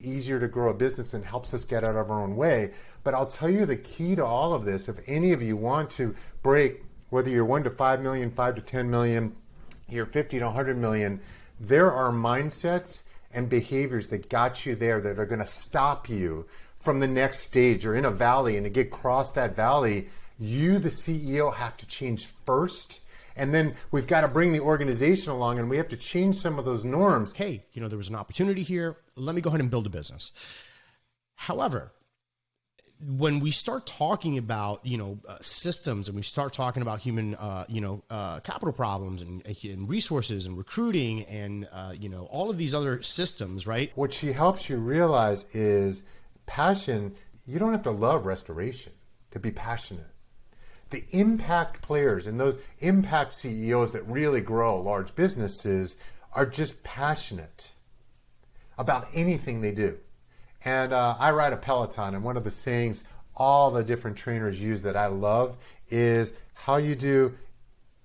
easier to grow a business and helps us get out of our own way. But I'll tell you the key to all of this, if any of you want to break, whether you're 1 to 5 million, 5 to 10 million, you're 50 to 100 million, there are mindsets and behaviors that got you there that are going to stop you from the next stage. You're in a valley, and to get across that valley, you, the CEO, have to change first. And then we've got to bring the organization along, and we have to change some of those norms. Hey, there was an opportunity here. Let me go ahead and build a business. However, when we start talking about, systems, and we start talking about human, capital problems and resources and recruiting and, all of these other systems, right? What she helps you realize is passion. You don't have to love restoration to be passionate. The impact players and those impact CEOs that really grow large businesses are just passionate about anything they do. And I ride a Peloton, and one of the sayings all the different trainers use that I love is, how you do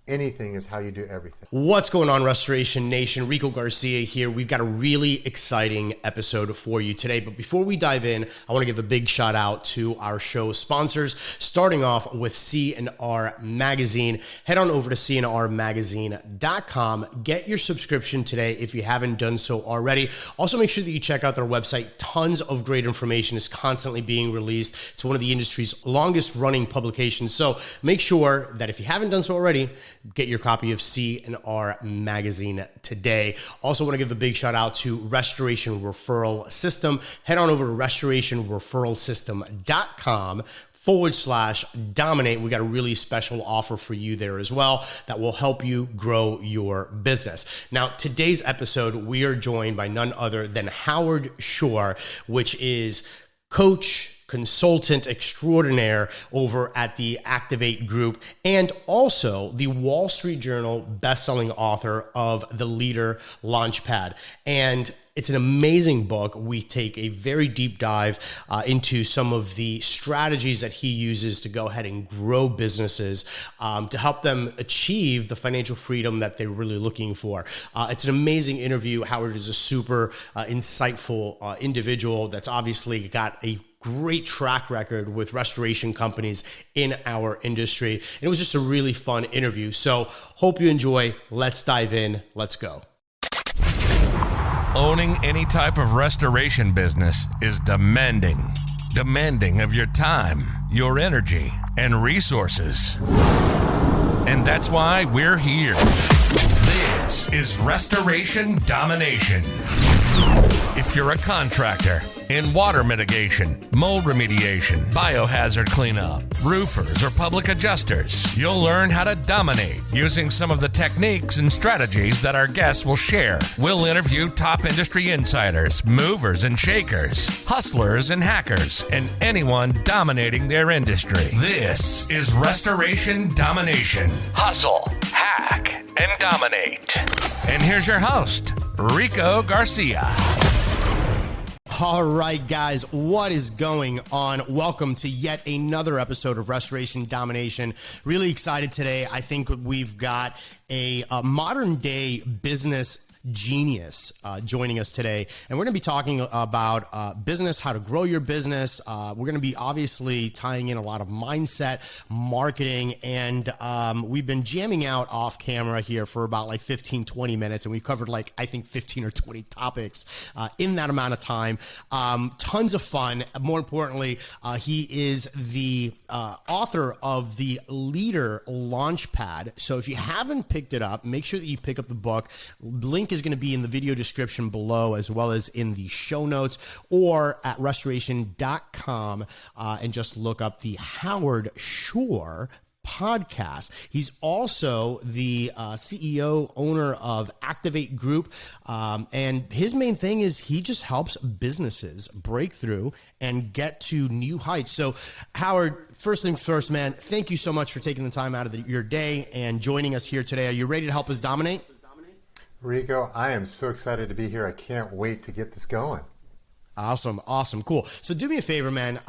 anything is how you do everything. What's going on, Restoration Nation? Rico Garcia here. We've got a really exciting episode for you today. But before we dive in, I want to give a big shout out to our show sponsors, starting off with C&R Magazine. Head on over to cnrmagazine.com. Get your subscription today if you haven't done so already. Also, make sure that you check out their website. Tons of great information is constantly being released. It's one of the industry's longest running publications. So make sure that if you haven't done so already, get your copy of C&R Magazine today. Also want to give a big shout out to Restoration Referral System. Head on over to restorationreferralsystem.com/dominate. We got a really special offer for you there as well that will help you grow your business. Now, today's episode, we are joined by none other than Howard Shore, which is coach, consultant extraordinaire over at the Activate Group, and also the Wall Street Journal best-selling author of The Leader Launchpad. And it's an amazing book. We take a very deep dive into some of the strategies that he uses to go ahead and grow businesses to help them achieve the financial freedom that they're really looking for. It's an amazing interview. Howard is a super insightful individual that's obviously got a great track record with restoration companies in our industry. And it was just a really fun interview. So hope you enjoy. Let's dive in. Let's go. Owning any type of restoration business is demanding of your time, your energy, and resources. And that's why we're here. This is Restoration Domination. If you're a contractor in water mitigation, mold remediation, biohazard cleanup, roofers, or public adjusters, you'll learn how to dominate using some of the techniques and strategies that our guests will share. We'll interview top industry insiders, movers and shakers, hustlers and hackers, and anyone dominating their industry. This is Restoration Domination. Hustle, hack, and dominate. And here's your host, Rico Garcia. All right, guys, what is going on? Welcome to yet another episode of Restoration Domination. Really excited today. I think we've got a modern day business genius joining us today, and we're going to be talking about business, how to grow your business. We're going to be obviously tying in a lot of mindset, marketing, and we've been jamming out off camera here for about like 15-20 minutes, and we've covered like I think 15 or 20 topics in that amount of time. Tons of fun. More importantly, he is the author of The Leader Launchpad. So if you haven't picked it up, make sure that you pick up the book. Link is going to be in the video description below, as well as in the show notes, or at restoration.com, and just look up the Howard Shore podcast. He's also the CEO, owner of Activate Group, and his main thing is he just helps businesses break through and get to new heights. So Howard, first things first, man, thank you so much for taking the time out of your day and joining us here today. Are you ready to help us dominate? Rico, I am so excited to be here. I can't wait to get this going. Awesome. Cool. So do me a favor, man.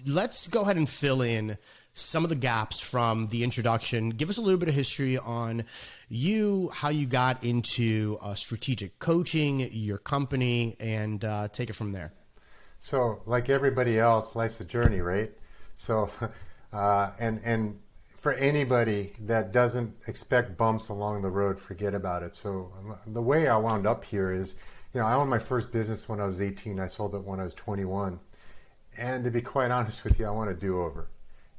Let's go ahead and fill in some of the gaps from the introduction. Give us a little bit of history on you, how you got into strategic coaching, your company, and take it from there. So, like everybody else, life's a journey, right? So, and for anybody that doesn't expect bumps along the road, forget about it. So, the way I wound up here is, I owned my first business when I was 18. I sold it when I was 21. And to be quite honest with you, I want a do-over.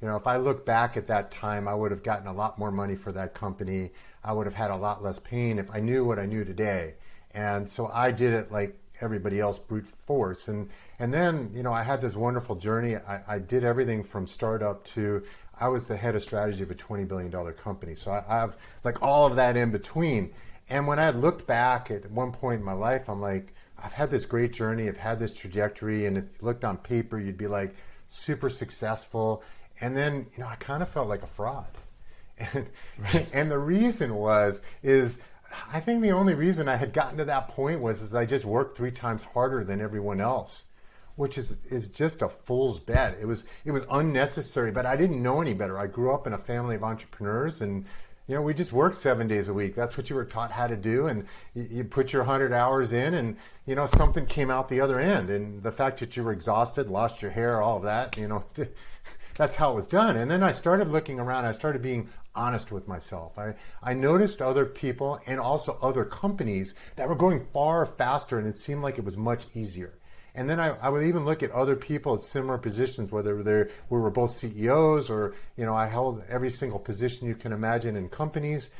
If I look back at that time, I would have gotten a lot more money for that company. I would have had a lot less pain if I knew what I knew today. And so I did it like everybody else, brute force. And then, I had this wonderful journey. I did everything from startup to I was the head of strategy of a $20 billion company. So I have like all of that in between. And when I looked back at one point in my life, I'm like, I've had this great journey. I've had this trajectory. And if you looked on paper, you'd be like super successful. And then, I kind of felt like a fraud. And, and the reason is I think the only reason I had gotten to that point is I just worked 3 times harder than everyone else, which is just a fool's bet. It was unnecessary, but I didn't know any better. I grew up in a family of entrepreneurs, and we just worked 7 days a week. That's what you were taught how to do, and you put your 100 hours in, and something came out the other end. And the fact that you were exhausted, lost your hair, all of that, that's how it was done. And then I started looking around. I started being honest with myself. I noticed other people and also other companies that were going far faster, and it seemed like it was much easier. And then I would even look at other people at similar positions, whether we were both CEOs or, I held every single position you can imagine in companies.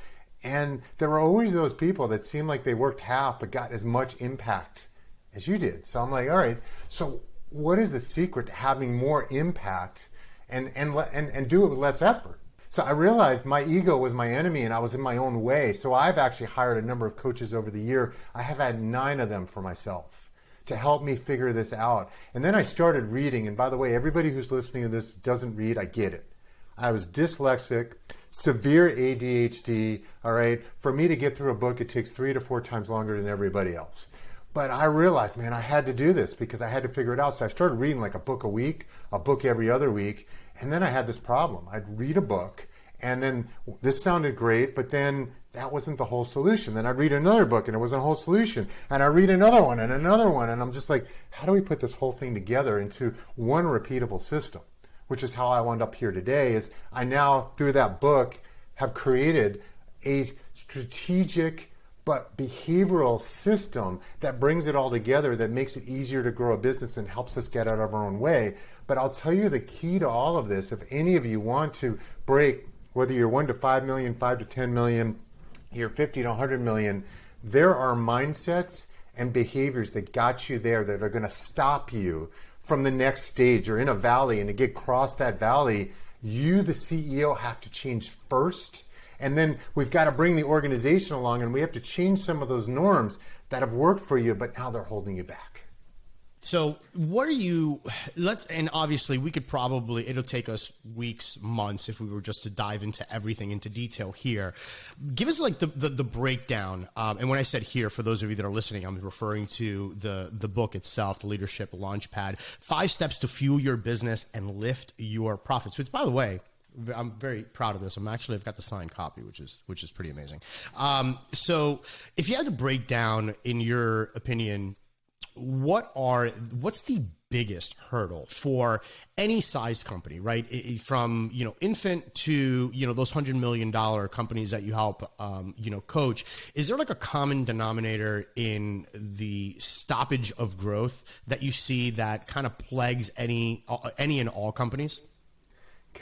And there were always those people that seemed like they worked half but got as much impact as you did. So I'm like, all right, so what is the secret to having more impact and do it with less effort? So I realized my ego was my enemy and I was in my own way. So I've actually hired a number of coaches over the year. I have had 9 of them for myself to help me figure this out. And then I started reading. And by the way, everybody who's listening to this doesn't read, I get it. I was dyslexic, severe ADHD, all right? For me to get through a book, it takes 3 to 4 times longer than everybody else. But I realized, man, I had to do this because I had to figure it out. So I started reading like a book a week, a book every other week. And then I had this problem. I'd read a book, and then this sounded great, but then that wasn't the whole solution. Then I'd read another book, and it wasn't a whole solution. And I read another one, and I'm just like, how do we put this whole thing together into one repeatable system? Which is how I wound up here today, is I now, through that book, have created a strategic but behavioral system that brings it all together, that makes it easier to grow a business and helps us get out of our own way. But I'll tell you the key to all of this, if any of you want to break, whether you're 1 to 5 million, 5 to 10 million, you're 50 to 100 million, there are mindsets and behaviors that got you there that are going to stop you from the next stage. You're in a valley, and to get across that valley, you, the CEO, have to change first. And then we've got to bring the organization along, and we have to change some of those norms that have worked for you, but now they're holding you back. So what are you, and obviously we could probably, it'll take us weeks, months if we were just to dive into everything into detail here. Give us like the breakdown. And when I said here, for those of you that are listening, I'm referring to the book itself, the Leadership Launchpad, 5 steps to fuel your business and lift your profits. So it's, by the way, I'm very proud of this. I've got the signed copy, which is pretty amazing. So if you had to break down, in your opinion, what's the biggest hurdle for any size company, right? From, infant to, those $100 million companies that you help, coach. Is there like a common denominator in the stoppage of growth that you see that kind of plagues any and all companies?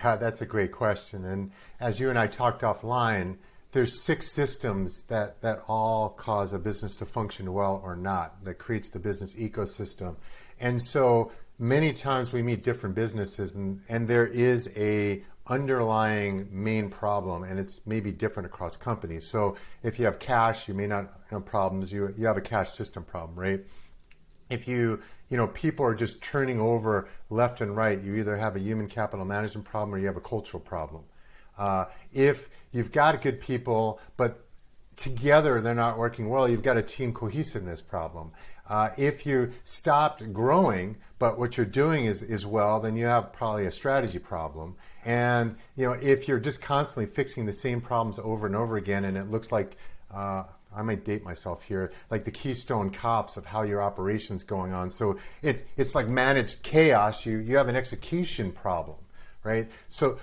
God, that's a great question. And as you and I talked offline, there's 6 systems that all cause a business to function well or not, that creates the business ecosystem. And so many times we meet different businesses, and there is a underlying main problem, and it's maybe different across companies. So if you have cash, you may not have problems. You have a cash system problem, right? If people are just turning over left and right, you either have a human capital management problem or you have a cultural problem. If you've got good people, but together they're not working well, you've got a team cohesiveness problem. If you stopped growing, but what you're doing is well, then you have probably a strategy problem. And if you're just constantly fixing the same problems over and over again, and it looks like I might date myself here, like the keystone cops of how your operation's going on. So it's like managed chaos. You have an execution problem, right? So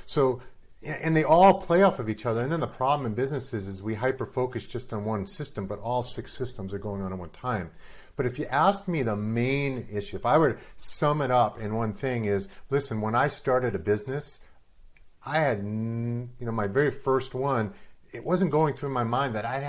and they all play off of each other. And then the problem in businesses is we hyper-focus just on one system, but all 6 systems are going on at one time. But if you ask me the main issue, if I were to sum it up in one thing is, listen, when I started a business, I had, my very first one, it wasn't going through my mind that I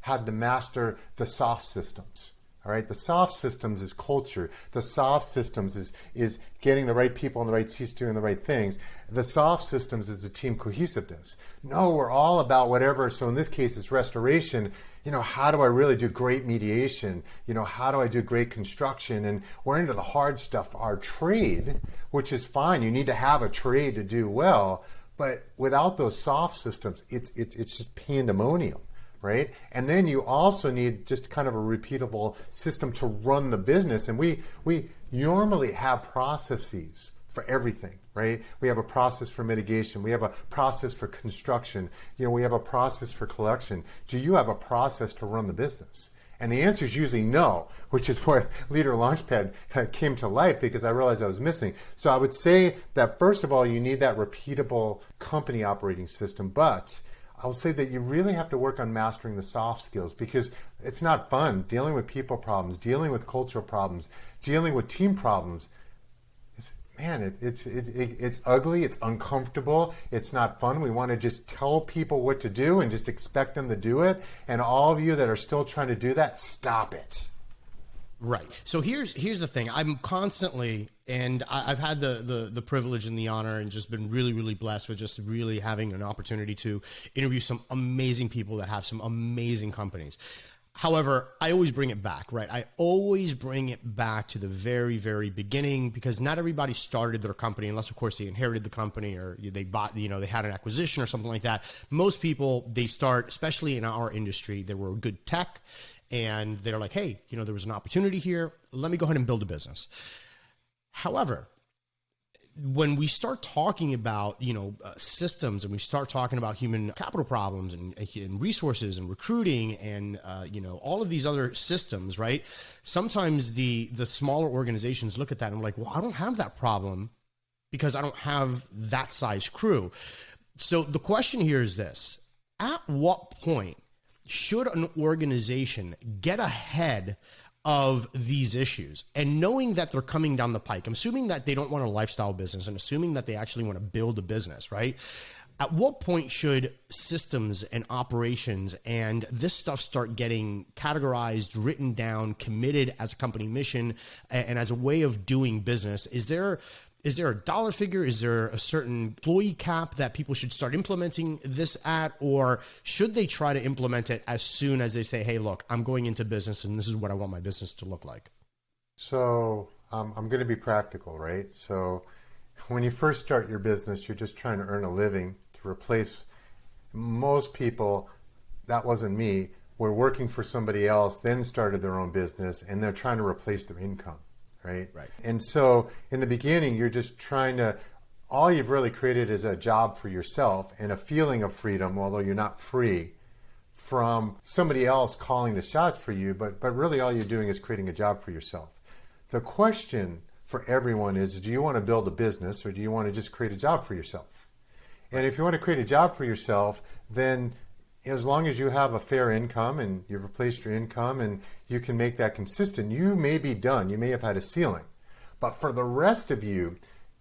had to master the soft systems. All right, the soft systems is culture. The soft systems is getting the right people in the right seats doing the right things. The soft systems is the team cohesiveness. No, we're all about whatever. So in this case, it's restoration. How do I really do great mediation? How do I do great construction? And we're into the hard stuff, our trade, which is fine. You need to have a trade to do well. But without those soft systems, it's just pandemonium. Right? And then you also need just kind of a repeatable system to run the business. And we normally have processes for everything, right? We have a process for mitigation. We have a process for construction. We have a process for collection. Do you have a process to run the business? And the answer is usually no, which is why Leader Launchpad came to life, because I realized I was missing. So I would say that first of all, you need that repeatable company operating system, but I'll say that you really have to work on mastering the soft skills, because it's not fun dealing with people problems, dealing with cultural problems, dealing with team problems. It's ugly, it's uncomfortable, it's not fun. We want to just tell people what to do and just expect them to do it. And all of you that are still trying to do that, stop it. Right. So here's the thing. I'm constantly, and I've had the privilege and the honor and just been really, really blessed with just really having an opportunity to interview some amazing people that have some amazing companies. However, I always bring it back, right? I always bring it back to the very, very beginning, because not everybody started their company, unless of course they inherited the company or they bought, they had an acquisition or something like that. Most people, they start, especially in our industry, they were good tech. And they're like, hey, there was an opportunity here. Let me go ahead and build a business. However, when we start talking about, systems, and we start talking about human capital problems and resources and recruiting and, all of these other systems, right? Sometimes the smaller organizations look at that and I'm like, well, I don't have that problem because I don't have that size crew. So the question here is this: at what point should an organization get ahead of these issues, and knowing that they're coming down the pike? I'm assuming that they don't want a lifestyle business and assuming that they actually want to build a business, right? At what point should systems and operations and this stuff start getting categorized, written down, committed as a company mission and as a way of doing business? Is there a dollar figure? Is there a certain employee cap that people should start implementing this at? Or should they try to implement it as soon as they say, hey, look, I'm going into business and this is what I want my business to look like? So I'm going to be practical, right? So when you first start your business, you're just trying to earn a living to replace most people. That wasn't me. Were working for somebody else, then started their own business, and they're trying to replace their income. Right. And so in the beginning, you're just trying to, all you've really created is a job for yourself and a feeling of freedom, although you're not free from somebody else calling the shots for you. But really all you're doing is creating a job for yourself. The question for everyone is, do you want to build a business or do you want to just create a job for yourself? And if you want to create a job for yourself, then as long as you have a fair income and you've replaced your income and you can make that consistent, you may be done. You may have had a ceiling. But for the rest of you,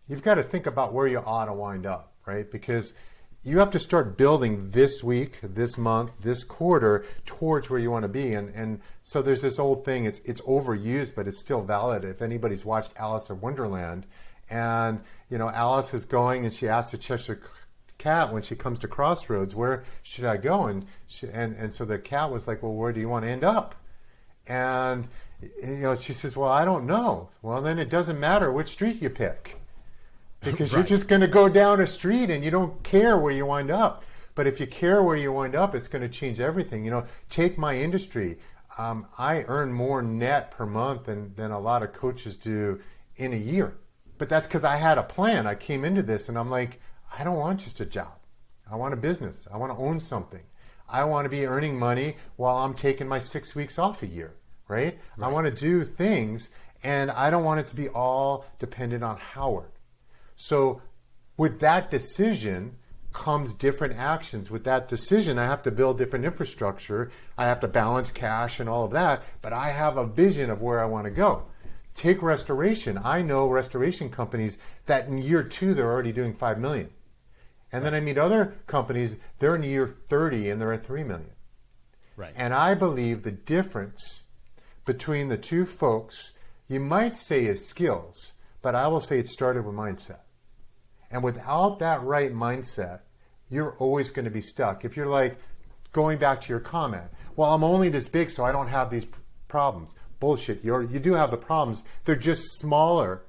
you've got to think about where you ought to wind up, right? Because you have to start building this week, this month, this quarter towards where you want to be. And so there's this old thing, it's overused, but it's still valid. If anybody's watched Alice in Wonderland, and Alice is going and she asks the Cheshire Cat when she comes to Crossroads, where should I go? And so the cat was like, well, where do you want to end up? And she says, well, I don't know. Well, then it doesn't matter which street you pick, because you're just going to go down a street and you don't care where you wind up. But if you care where you wind up, it's going to change everything. Take my industry. I earn more net per month than a lot of coaches do in a year. But that's because I had a plan. I came into this and I'm like, I don't want just a job. I want a business. I want to own something. I want to be earning money while I'm taking my 6 weeks off a year, right? I want to do things, and I don't want it to be all dependent on Howard. So with that decision comes different actions. With that decision, I have to build different infrastructure. I have to balance cash and all of that, but I have a vision of where I want to go. Take restoration. I know restoration companies that in year 2, they're already doing 5 million. And then I meet other companies, they're in year 30 and they're at 3 million. Right. And I believe the difference between the two folks, you might say is skills, but I will say it started with mindset. And without that right mindset, you're always going to be stuck. If you're like, going back to your comment, well, I'm only this big, so I don't have these problems. Bullshit. You do have the problems. They're just smaller,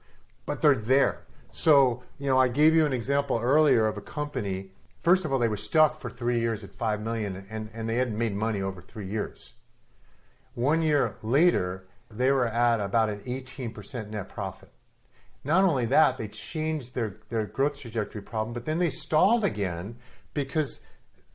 but they're there. So, I gave you an example earlier of a company. First of all, they were stuck for 3 years at 5 million, and they hadn't made money over 3 years. 1 year later, they were at about an 18% net profit. Not only that, they changed their growth trajectory problem, but then they stalled again because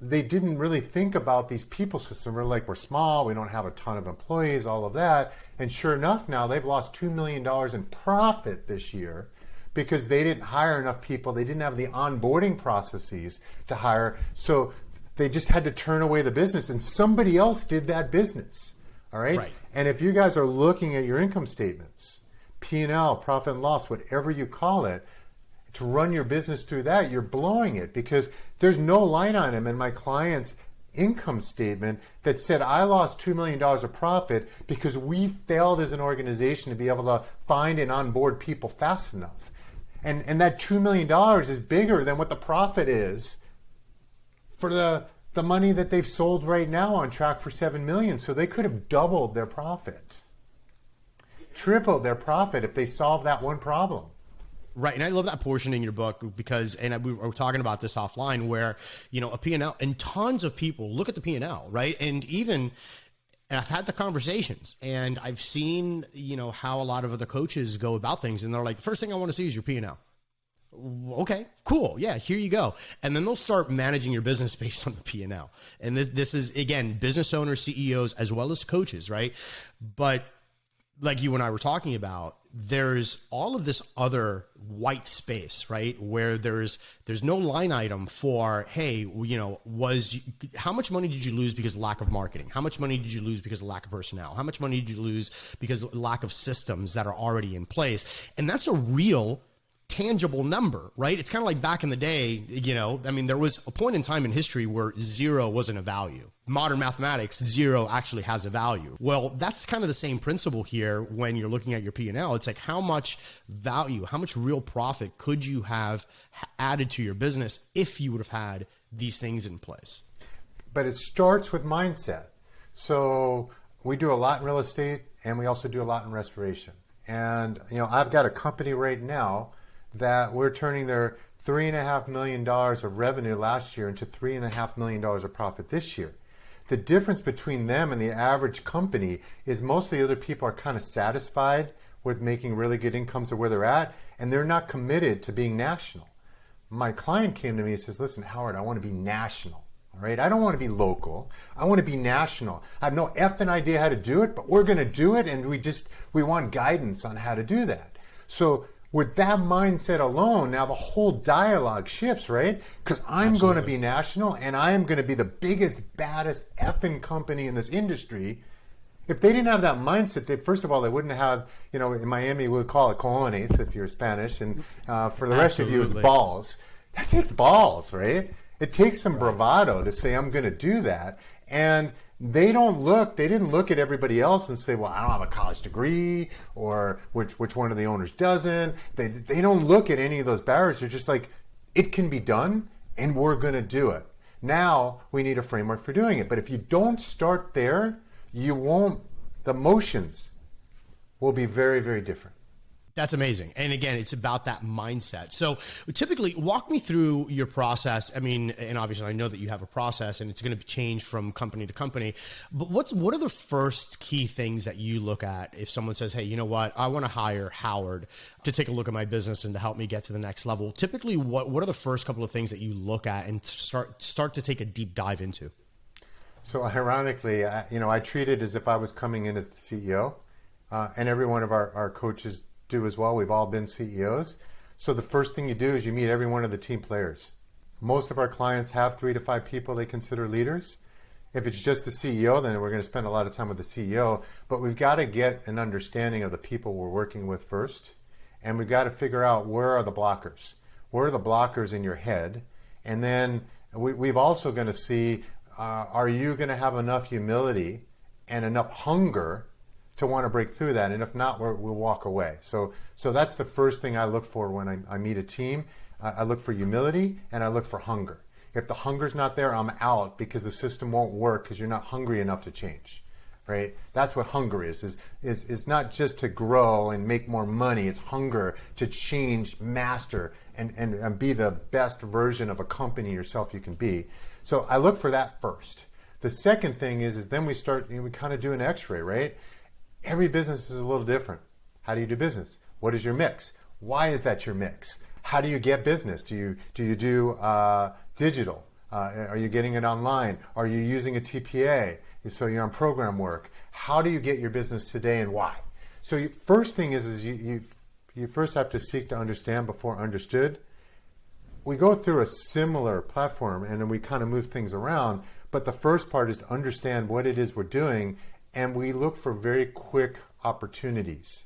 they didn't really think about these people system. We're like, we're small, we don't have a ton of employees, all of that. And sure enough, now they've lost $2 million in profit this year because they didn't hire enough people. They didn't have the onboarding processes to hire. So they just had to turn away the business, and somebody else did that business. All right? And if you guys are looking at your income statements, P&L, profit and loss, whatever you call it, to run your business through that, you're blowing it because there's no line item in my client's income statement that said, I lost $2 million of profit because we failed as an organization to be able to find and onboard people fast enough. And that $2 million is bigger than what the profit is for the money that they've sold right now, on track for 7 million. So they could have doubled their profit, tripled their profit if they solved that one problem. Right. And I love that portion in your book because, and we were talking about this offline, where, a P&L, and tons of people look at the P&L, right? And I've had the conversations, and I've seen, how a lot of other coaches go about things, and they're like, the first thing I want to see is your P&L. Okay, cool. Yeah, here you go. And then they'll start managing your business based on the P&L. And this is, again, business owners, CEOs, as well as coaches, right? But like you and I were talking about, there's all of this other white space, right? Where there's no line item for, hey, how much money did you lose because of lack of marketing? How much money did you lose because of lack of personnel? How much money did you lose because of lack of systems that are already in place? And that's a real tangible number, right? It's kind of like back in the day, there was a point in time in history where 0 wasn't a value. Modern mathematics, 0 actually has a value. Well, that's kind of the same principle here when you're looking at your P&L. It's like, how much value, how much real profit could you have added to your business if you would have had these things in place? But it starts with mindset. So we do a lot in real estate, and we also do a lot in restoration. And, I've got a company right now that we're turning their $3.5 million of revenue last year into $3.5 million of profit this year. The difference between them and the average company is most of the other people are kind of satisfied with making really good incomes of where they're at, and they're not committed to being national. My client came to me and says, listen, Howard, I want to be national. All right, I don't want to be local. I want to be national. I have no effing idea how to do it, but we're going to do it, and we want guidance on how to do that. So with that mindset alone, now the whole dialogue shifts, right? Because I'm going to be national, and I am going to be the biggest, baddest effing company in this industry. If they didn't have that mindset, first of all, they wouldn't have, in Miami, we would call it cojones if you're Spanish, and for the rest of you, it's balls. That takes balls, right? It takes some bravado to say, I'm going to do that. And they didn't look at everybody else and say, well, I don't have a college degree, or which one of the owners doesn't. They don't look at any of those barriers. They're just like, it can be done, and we're going to do it. Now we need a framework for doing it. But if you don't start there, the motions will be very, very different. That's amazing. And again, it's about that mindset. So typically, walk me through your process. I mean, and obviously I know that you have a process and it's going to change from company to company, but what are the first key things that you look at if someone says, hey, you know what, I want to hire Howard to take a look at my business and to help me get to the next level? Typically, what are the first couple of things that you look at and start to take a deep dive into? So ironically, I treat it as if I was coming in as the CEO, and every one of our coaches do as well. We've all been CEOs. So the first thing you do is you meet every one of the team players. Most of our clients have 3 to 5 people they consider leaders. If it's just the CEO, then we're going to spend a lot of time with the CEO, but we've got to get an understanding of the people we're working with first, and we've got to figure out where are the blockers. Where are the blockers in your head? And then we've also going to see, are you going to have enough humility and enough hunger to want to break through that? And if not, we'll walk away. So that's the first thing I look for when I meet a team. I look for humility and I look for hunger. If the hunger's not there, I'm out, because the system won't work because you're not hungry enough to change, right? That's what hunger is not just to grow and make more money. It's hunger to change, master, and be the best version of a company yourself you can be. So I look for that first. The second thing is then we start, we kind of do an x-ray, right? Every business is a little different. How do you do business? What is your mix? Why is that your mix? How do you get business? Do you do digital? Are you getting it online? Are you using a TPA? So you're on program work. How do you get your business today and why? So first thing is you first have to seek to understand before understood. We go through a similar platform and then we kind of move things around, but the first part is to understand what it is we're doing, and we look for very quick opportunities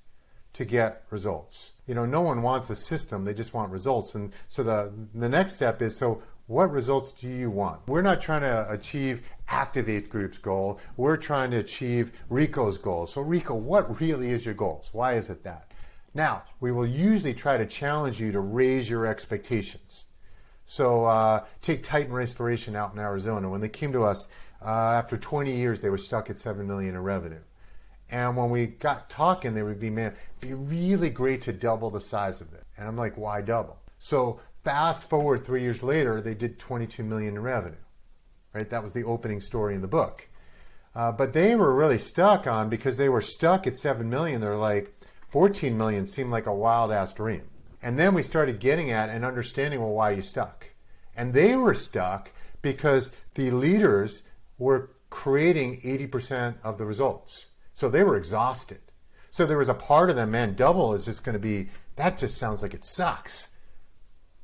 to get results. No one wants a system, they just want results. And so the next step is, so what results do you want? We're not trying to achieve Activate Group's goal. We're trying to achieve Rico's goal. So Rico, what really is your goals? Why is it that? Now, we will usually try to challenge you to raise your expectations. So take Titan Restoration out in Arizona. When they came to us, after 20 years, they were stuck at $7 million in revenue. And when we got talking, they would be, man, it'd be really great to double the size of it. And I'm like, why double? So fast forward 3 years later, they did 22 million in revenue, right? That was the opening story in the book. But they were really stuck on, because they were stuck at 7 million, they're like, 14 million seemed like a wild ass dream. And then we started getting at and understanding, well, why are you stuck? And they were stuck because the leaders were creating 80% of the results. So they were exhausted. So there was a part of them, man, double is just going to be, that just sounds like it sucks.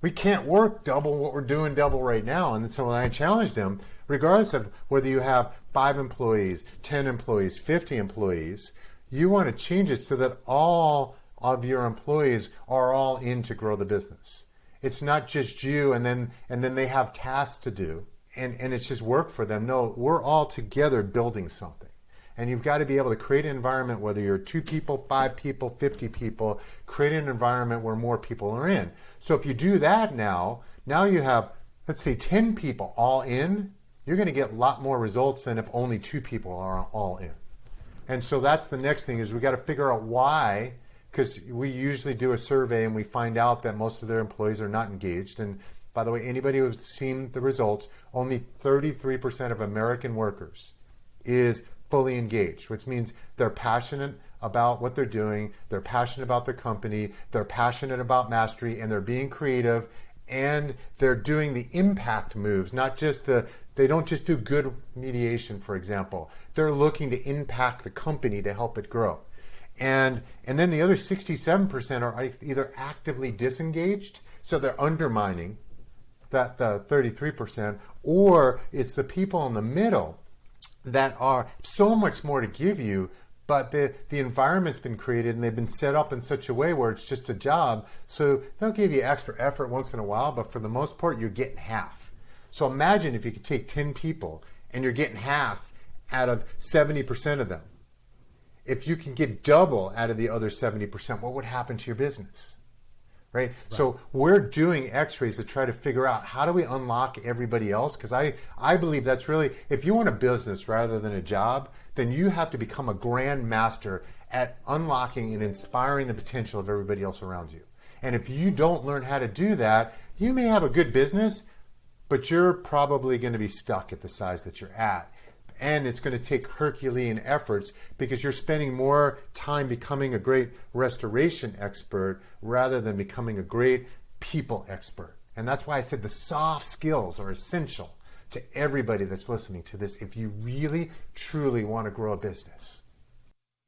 We can't work double what we're doing double right now. And so when I challenged them, regardless of whether you have 5 employees, 10 employees, 50 employees, you want to change it so that all of your employees are all in to grow the business. It's not just you and then they have tasks to do and it's just work for them. No, we're all together building something. And you've got to be able to create an environment, whether you're 2 people, 5 people, 50 people, create an environment where more people are in. So if you do that now you have, let's say 10 people all in, you're going to get a lot more results than if only 2 people are all in. And so that's the next thing, is we got to figure out why, because we usually do a survey and we find out that most of their employees are not engaged. And by the way, anybody who's seen the results, only 33% of American workers is fully engaged, which means they're passionate about what they're doing, they're passionate about their company, they're passionate about mastery, and they're being creative, and they're doing the impact moves, not just they don't just do good mediation, for example. They're looking to impact the company to help it grow. And then the other 67% are either actively disengaged, so they're undermining the 33%, or it's the people in the middle that are so much more to give you, but the environment's been created and they've been set up in such a way where it's just a job. So they'll give you extra effort once in a while, but for the most part, you're getting half. So imagine if you could take 10 people and you're getting half out of 70% of them. If you can get double out of the other 70%, what would happen to your business? Right? So we're doing x-rays to try to figure out, how do we unlock everybody else? Because I believe that's really, if you want a business rather than a job, then you have to become a grand master at unlocking and inspiring the potential of everybody else around you. And if you don't learn how to do that, you may have a good business, but you're probably going to be stuck at the size that you're at. And it's going to take Herculean efforts, because you're spending more time becoming a great restoration expert rather than becoming a great people expert. And that's why I said the soft skills are essential to everybody that's listening to this if you really, truly want to grow a business.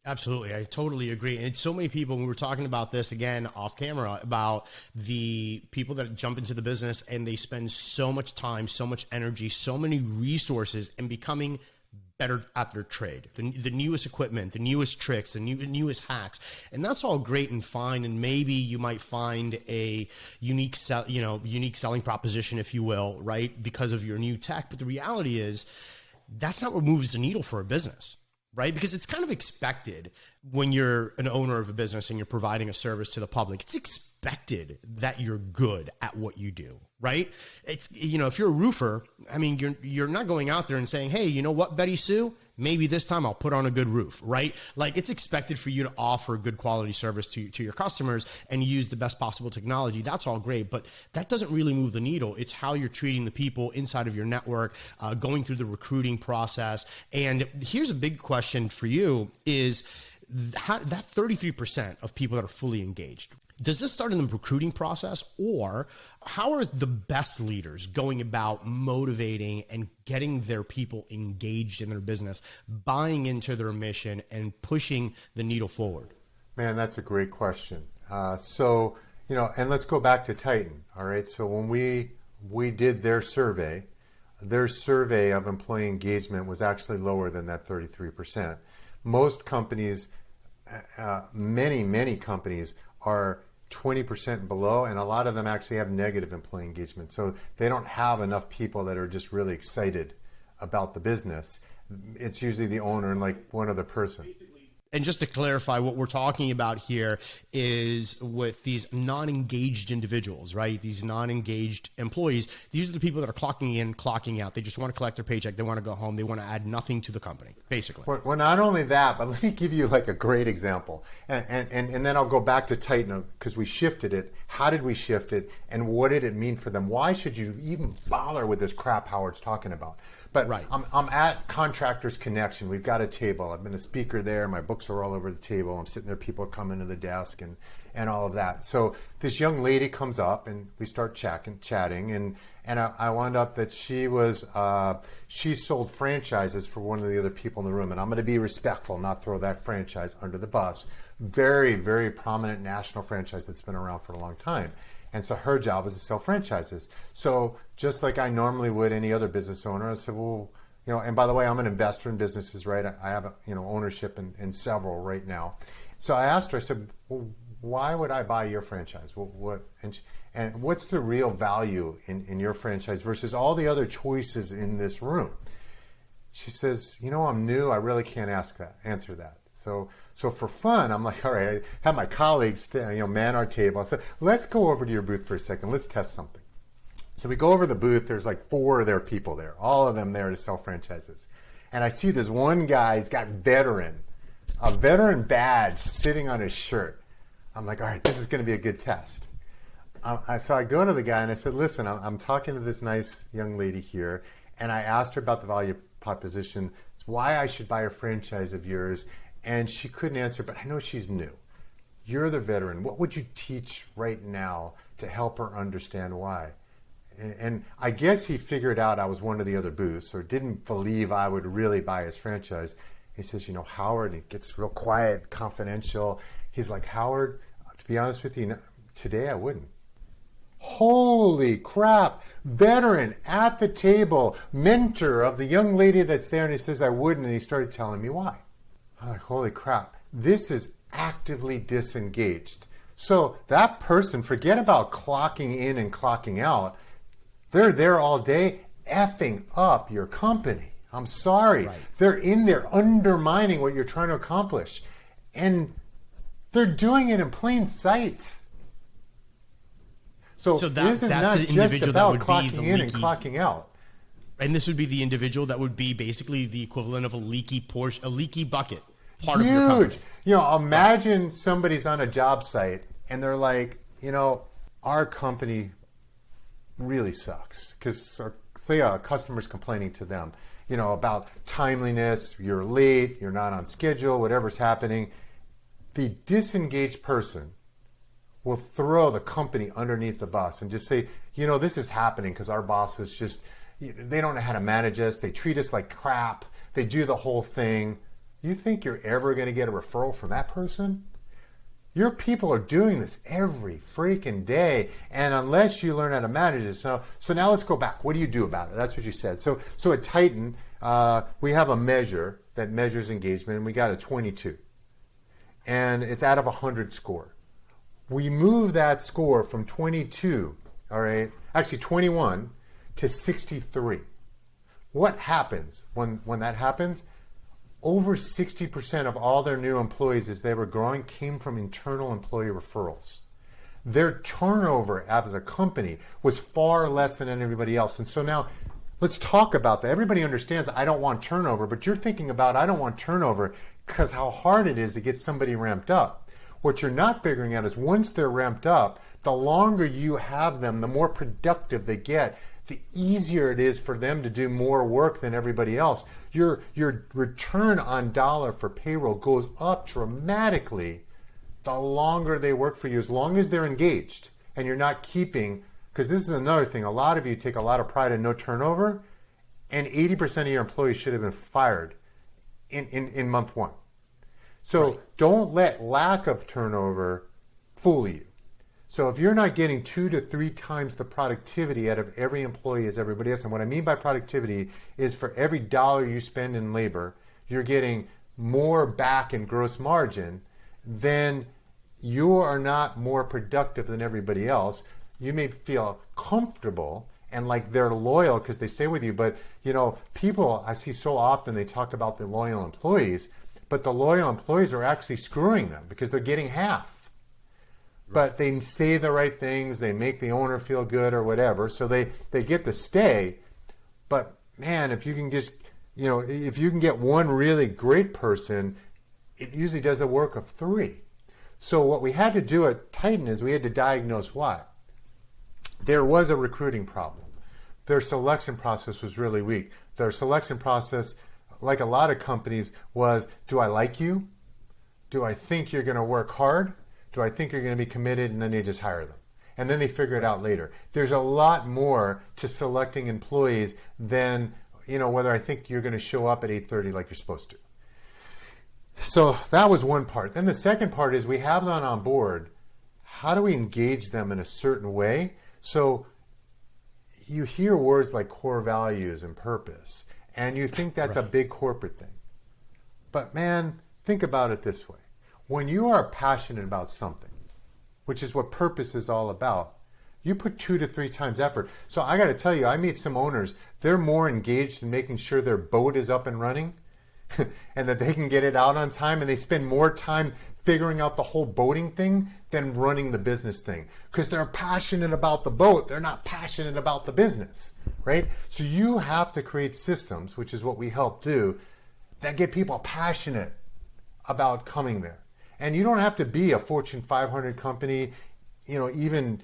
Absolutely. I totally agree. And so many people, we were talking about this again off camera, about the people that jump into the business and they spend so much time, so much energy, so many resources in becoming better at their trade, the newest equipment, the newest tricks, the newest hacks. And that's all great and fine. And maybe you might find a unique selling proposition, if you will, right? Because of your new tech. But the reality is that's not what moves the needle for a business. Right? Because it's kind of expected when you're an owner of a business and you're providing a service to the public, it's expected that you're good at what you do, right? It's, if you're a roofer, I mean, you're not going out there and saying, hey, you know what, Betty Sue, maybe this time I'll put on a good roof, right? Like, it's expected for you to offer good quality service to your customers and use the best possible technology. That's all great, but that doesn't really move the needle. It's how you're treating the people inside of your network, going through the recruiting process. And here's a big question for you is that 33% of people that are fully engaged. Does this start in the recruiting process, or how are the best leaders going about motivating and getting their people engaged in their business, buying into their mission and pushing the needle forward? Man, that's a great question. And let's go back to Titan. All right. So when we did their survey of employee engagement was actually lower than that 33%. Most companies, many companies are 20% and below, and a lot of them actually have negative employee engagement. So they don't have enough people that are just really excited about the business. It's usually the owner and like one other person. And just to clarify, what we're talking about here is with these non-engaged individuals, right? These non-engaged employees, these are the people that are clocking in, clocking out. They just want to collect their paycheck. They want to go home. They want to add nothing to the company, basically. Well, not only that, but let me give you like a great example. And then I'll go back to Titan because we shifted it. How did we shift it? And what did it mean for them? Why should you even bother with this crap Howard's talking about? But right. I'm at Contractors Connection. We've got a table. I've been a speaker there. My books are all over the table. I'm sitting there. People come into the desk and all of that. So this young lady comes up and we start chatting. And I wound up that she sold franchises for one of the other people in the room. And I'm going to be respectful, not throw that franchise under the bus. Very, very prominent national franchise that's been around for a long time. And so her job was to sell franchises. So just like I normally would any other business owner, I said, well, and by the way, I'm an investor in businesses, right? I have, ownership in several right now. So I asked her, I said, well, why would I buy your franchise? And what's the real value in your franchise versus all the other choices in this room? She says, I'm new. I really can't answer that. So for fun, I'm like, all right, I have my colleagues, man our table. I said, let's go over to your booth for a second. Let's test something. So we go over the booth. There's like 4 of their people there, all of them there to sell franchises. And I see this one guy, he's got a veteran badge sitting on his shirt. I'm like, all right, this is going to be a good test. So I go to the guy and I said, listen, I'm talking to this nice young lady here. And I asked her about the value proposition. It's why I should buy a franchise of yours. And she couldn't answer, but I know she's new. You're the veteran. What would you teach right now to help her understand why? And I guess he figured out I was one of the other booths or didn't believe I would really buy his franchise. He says, Howard, and it gets real quiet, confidential. He's like, Howard, to be honest with you, today I wouldn't. Holy crap, veteran at the table, mentor of the young lady that's there. And he says, I wouldn't. And he started telling me why. I'm like, holy crap, this is actively disengaged. So that person, forget about clocking in and clocking out. They're there all day effing up your company. I'm sorry. Right. They're in there undermining what you're trying to accomplish. And they're doing it in plain sight. So this is not just about clocking in and clocking out. And this would be the individual that would be basically the equivalent of a leaky bucket. Part Huge. Of your company. Imagine somebody's on a job site and they're like, our company really sucks because say a customer's complaining to them, about timeliness, you're late, you're not on schedule, whatever's happening. The disengaged person will throw the company underneath the bus and just say, this is happening because our boss is just, they don't know how to manage us. They treat us like crap. They do the whole thing. You think you're ever going to get a referral from that person? Your people are doing this every freaking day, and unless you learn how to manage it. So now let's go back. What do you do about it? That's what you said. So at Titan, we have a measure that measures engagement, and we got a 22. And it's out of 100 score. We move that score from 22, all right, actually 21 to 63. What happens when that happens? Over 60% of all their new employees as they were growing came from internal employee referrals. Their turnover as a company was far less than anybody else. And so now let's talk about that. Everybody understands I don't want turnover, but you're thinking about I don't want turnover because how hard it is to get somebody ramped up. What you're not figuring out is once they're ramped up, the longer you have them, the more productive they get, the easier it is for them to do more work than everybody else. Your return on dollar for payroll goes up dramatically the longer they work for you, as long as they're engaged and you're not keeping, because this is another thing, a lot of you take a lot of pride in no turnover, and 80% of your employees should have been fired in month one. So don't let lack of turnover fool you. So if you're not getting 2 to 3 times the productivity out of every employee as everybody else, and what I mean by productivity is for every dollar you spend in labor, you're getting more back in gross margin, then you are not more productive than everybody else. You may feel comfortable and like they're loyal because they stay with you, but people I see so often, they talk about the loyal employees, but the loyal employees are actually screwing them because they're getting half. But they say the right things, they make the owner feel good or whatever, so they get to stay. But man, if you can just, if you can get one really great person, it usually does the work of 3. So what we had to do at Titan is we had to diagnose why. There was a recruiting problem. Their selection process was really weak. Their selection process, like a lot of companies, was, do I like you? Do I think you're going to work hard? Do I think you're going to be committed? And then they just hire them. And then they figure it out later. There's a lot more to selecting employees than, whether I think you're going to show up at 8:30 like you're supposed to. So that was one part. Then the second part is we have them on board. How do we engage them in a certain way? So you hear words like core values and purpose, and you think that's a big corporate thing. But man, think about it this way. When you are passionate about something, which is what purpose is all about, you put 2 to 3 times effort. So I got to tell you, I meet some owners, they're more engaged in making sure their boat is up and running and that they can get it out on time, and they spend more time figuring out the whole boating thing than running the business thing because they're passionate about the boat. They're not passionate about the business, right? So you have to create systems, which is what we help do, that get people passionate about coming there. And you don't have to be a Fortune 500 company, even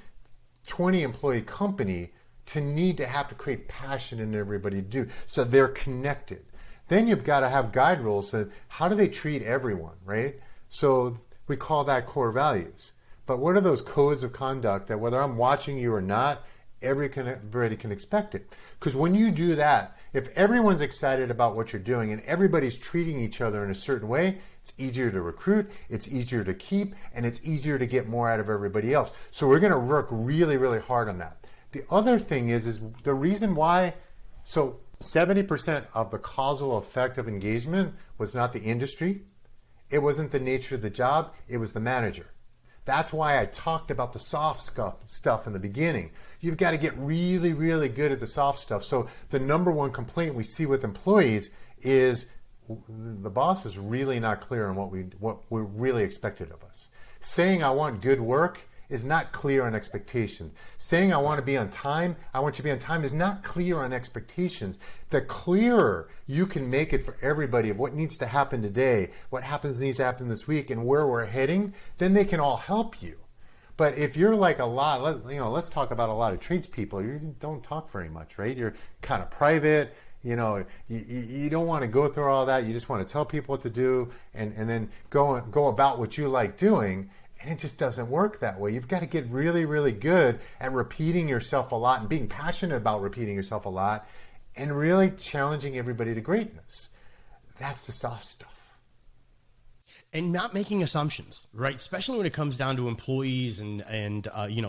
20 employee company to need to have to create passion in everybody to do. So they're connected. Then you've got to have guide rules. So how do they treat everyone, right? So we call that core values. But what are those codes of conduct that whether I'm watching you or not, everybody can expect it? Because when you do that, if everyone's excited about what you're doing and everybody's treating each other in a certain way, it's easier to recruit, it's easier to keep, and it's easier to get more out of everybody else. So we're going to work really, really hard on that. The other thing is the reason why, so 70% of the causal effect of engagement was not the industry, it wasn't the nature of the job, it was the manager. That's why I talked about the soft stuff in the beginning. You've got to get really, really good at the soft stuff. So the number one complaint we see with employees is the boss is really not clear on what we're really expected of us. Saying I want good work is not clear on expectations. Saying I want to be on time, I want you to be on time is not clear on expectations. The clearer you can make it for everybody of what needs to happen today, what needs to happen this week, and where we're heading, then they can all help you. But if you're like let's talk about a lot of tradespeople. You don't talk very much, right? You're kind of private. You don't want to go through all that. You just want to tell people what to do and then go about what you like doing. And it just doesn't work that way. You've got to get really, really good at repeating yourself a lot and being passionate about repeating yourself a lot and really challenging everybody to greatness. That's the soft stuff. And not making assumptions, right? Especially when it comes down to employees and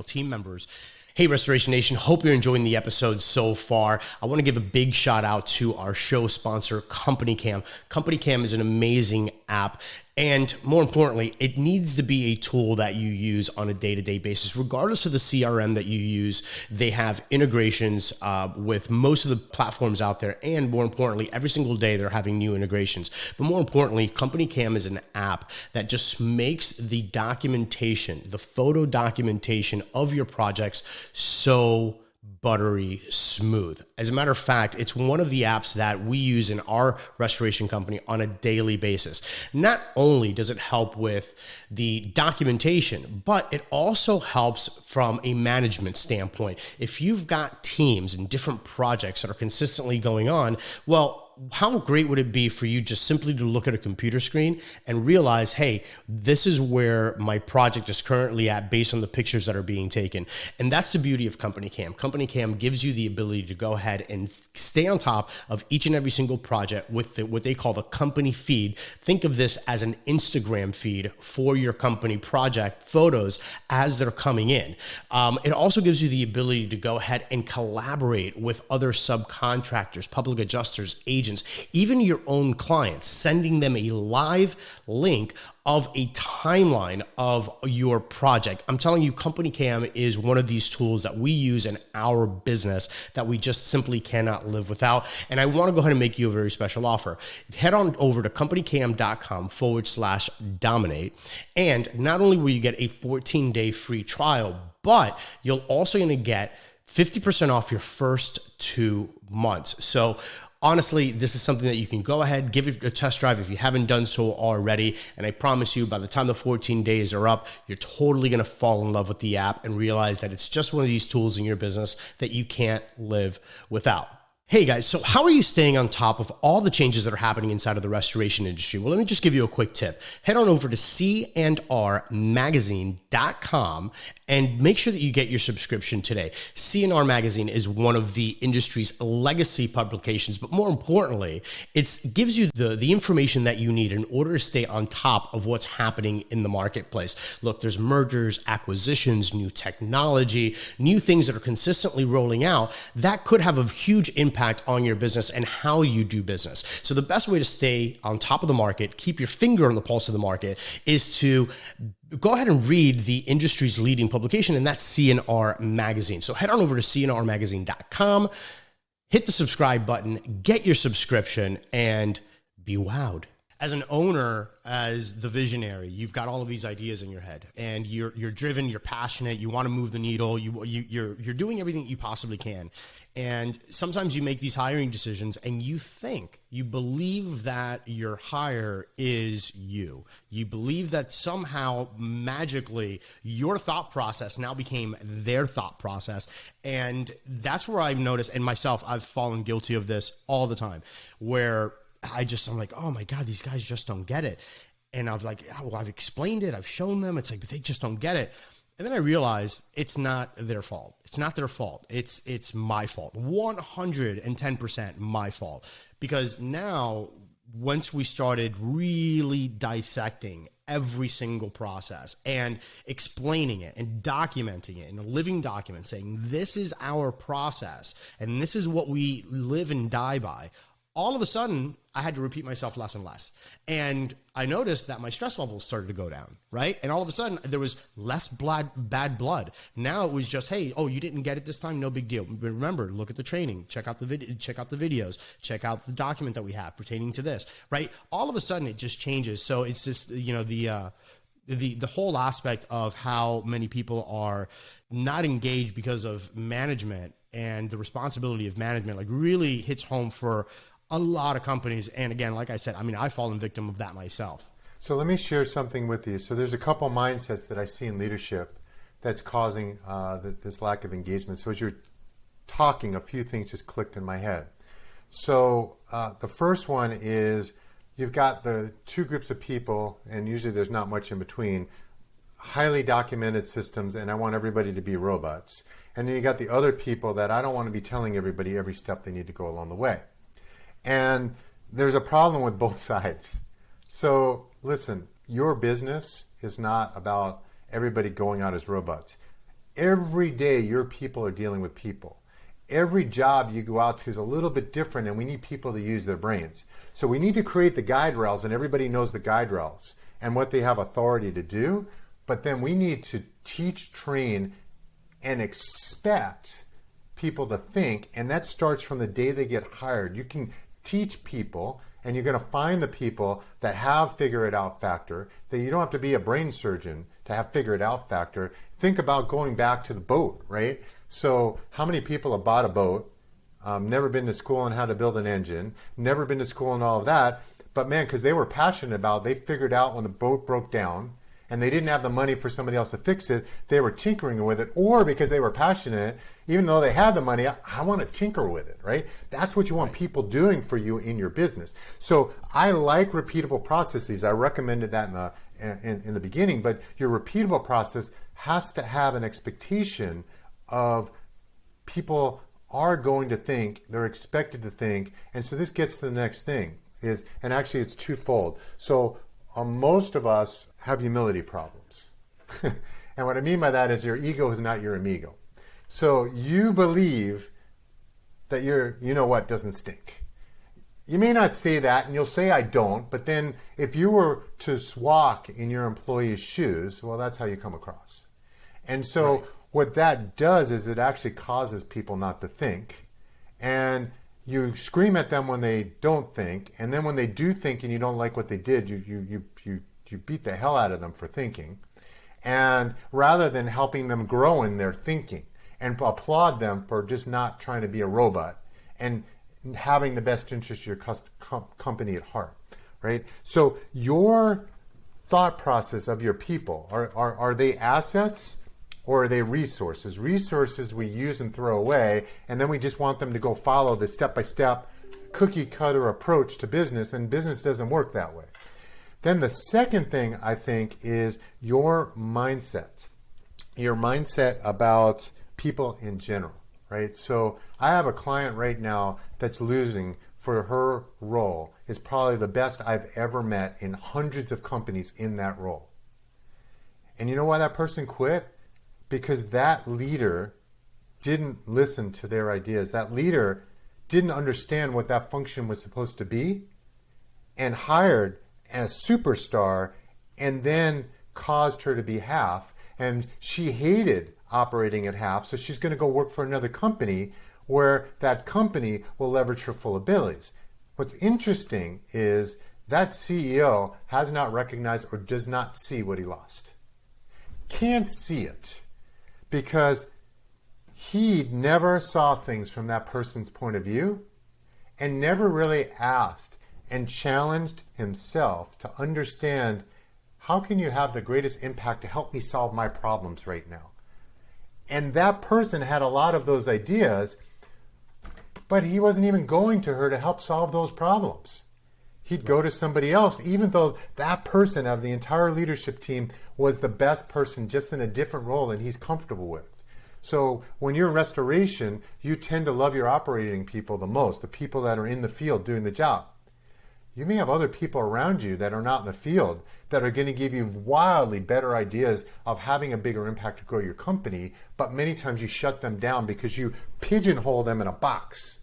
team members. Hey, Restoration Nation, hope you're enjoying the episode so far. I want to give a big shout out to our show sponsor, Company Cam. Company Cam is an amazing app. And more importantly, it needs to be a tool that you use on a day-to-day basis. Regardless of the CRM that you use, they have integrations with most of the platforms out there. And more importantly, every single day they're having new integrations. But more importantly, Company Cam is an app that just makes the documentation, the photo documentation of your projects so buttery smooth. As a matter of fact, it's one of the apps that we use in our restoration company on a daily basis. Not only does it help with the documentation, but it also helps from a management standpoint. If you've got teams and different projects that are consistently going on, well, how great would it be for you just simply to look at a computer screen and realize, hey, this is where my project is currently at based on the pictures that are being taken. And that's the beauty of Company Cam. Company Cam gives you the ability to go ahead and stay on top of each and every single project with what they call the company feed. Think of this as an Instagram feed for your company project photos as they're coming in. It also gives you the ability to go ahead and collaborate with other subcontractors, public adjusters, agents, even your own clients, sending them a live link of a timeline of your project. I'm telling you, Company Cam is one of these tools that we use in our business that we just simply cannot live without. And I want to go ahead and make you a very special offer. Head on over to companycam.com/dominate. And not only will you get a 14-day free trial, but you'll also going to get 50% off your first 2 months. So honestly, this is something that you can go ahead, give it a test drive if you haven't done so already. And I promise you, by the time the 14 days are up, you're totally going to fall in love with the app and realize that it's just one of these tools in your business that you can't live without. Hey guys, so how are you staying on top of all the changes that are happening inside of the restoration industry? Well, let me just give you a quick tip. Head on over to cnrmagazine.com and make sure that you get your subscription today. C&R Magazine is one of the industry's legacy publications, but more importantly, it gives you the information that you need in order to stay on top of what's happening in the marketplace. Look, there's mergers, acquisitions, new technology, new things that are consistently rolling out that could have a huge impact on your business and how you do business. So the best way to stay on top of the market, keep your finger on the pulse of the market, is to go ahead and read the industry's leading publication, and that's C&R Magazine. So head on over to cnrmagazine.com, hit the subscribe button, get your subscription, and be wowed. As an owner, as the visionary, you've got all of these ideas in your head, and you're driven, you're passionate, you want to move the needle, you're doing everything you possibly can. And sometimes you make these hiring decisions and you believe that your hire is you. You believe that somehow magically your thought process now became their thought process. And that's where I've noticed, and myself, I've fallen guilty of this all the time, where I'm like, oh my God, these guys just don't get it. And I was like, oh, well, I've explained it, I've shown them, it's like, but they just don't get it. And then I realized it's not their fault. It's not their fault. It's my fault. 110% my fault. Because now, once we started really dissecting every single process and explaining it and documenting it in a living document, saying this is our process and this is what we live and die by, all of a sudden, I had to repeat myself less and less. And I noticed that my stress levels started to go down, right? And all of a sudden, there was less bad blood. Now it was just, hey, oh, you didn't get it this time? No big deal. But remember, look at the training. Check out the videos. Check out the document that we have pertaining to this, right? All of a sudden, it just changes. So it's just, the whole aspect of how many people are not engaged because of management and the responsibility of management, like, really hits home for a lot of companies. And again, like I said, I've fallen victim of that myself. So let me share something with you. So there's a couple mindsets that I see in leadership that's causing this lack of engagement. So as you're talking, a few things just clicked in my head. So the first one is you've got the two groups of people, and usually there's not much in between. highly documented systems and I want everybody to be robots. And then you got the other people that I don't want to be telling everybody every step they need to go along the way. And there's a problem with both sides. So listen, your business is not about everybody going out as robots. Every day your people are dealing with people. Every job you go out to is a little bit different and we need people to use their brains. So we need to create the guide rails and everybody knows the guide rails and what they have authority to do. But then we need to teach, train, and expect people to think. And that starts from the day they get hired. You can teach people and you're going to find the people that have figure it out factor, that you don't have to be a brain surgeon to have figure it out factor. Think about going back to the boat, right? So how many people have bought a boat, never been to school on how to build an engine, never been to school and all of that, but man, because they were passionate about it, they figured out when the boat broke down and they didn't have the money for somebody else to fix it, they were tinkering with it, or because they were passionate, even though they had the money, I want to tinker with it, right? That's what you want people doing for you in your business. So I like repeatable processes. I recommended that in the beginning, but your repeatable process has to have an expectation of people are going to think, they're expected to think, and so this gets to the next thing is, and actually it's twofold. So most of us have humility problems. And what I mean by that is your ego is not your amigo. So you believe that you know what doesn't stink. You may not say that and you'll say I don't, but then if you were to walk in your employee's shoes, well, that's how you come across. And so right. What that does is it actually causes people not to think. And you scream at them when they don't think, and then when they do think and you don't like what they did, you beat the hell out of them for thinking. And rather than helping them grow in their thinking and applaud them for just not trying to be a robot and having the best interest of your company at heart, right? So your thought process of your people, are they assets? Or are they resources? Resources we use and throw away, and then we just want them to go follow the step-by-step cookie-cutter approach to business, and business doesn't work that way. Then the second thing, I think, is your mindset. Your mindset about people in general, right? So I have a client right now that's losing for her role is probably the best I've ever met in hundreds of companies in that role. And you know why that person quit? Because that leader didn't listen to their ideas. That leader didn't understand what that function was supposed to be and hired a superstar and then caused her to be half. And she hated operating at half, so she's going to go work for another company where that company will leverage her full abilities. What's interesting is that CEO has not recognized or does not see what he lost. Can't see it. Because he never saw things from that person's point of view and never really asked and challenged himself to understand how can you have the greatest impact to help me solve my problems right now. And that person had a lot of those ideas, but he wasn't even going to her to help solve those problems. He'd go to somebody else, even though that person out of the entire leadership team was the best person just in a different role and he's comfortable with. So when you're in restoration, you tend to love your operating people the most, the people that are in the field doing the job. You may have other people around you that are not in the field that are going to give you wildly better ideas of having a bigger impact to grow your company, but many times you shut them down because you pigeonhole them in a box.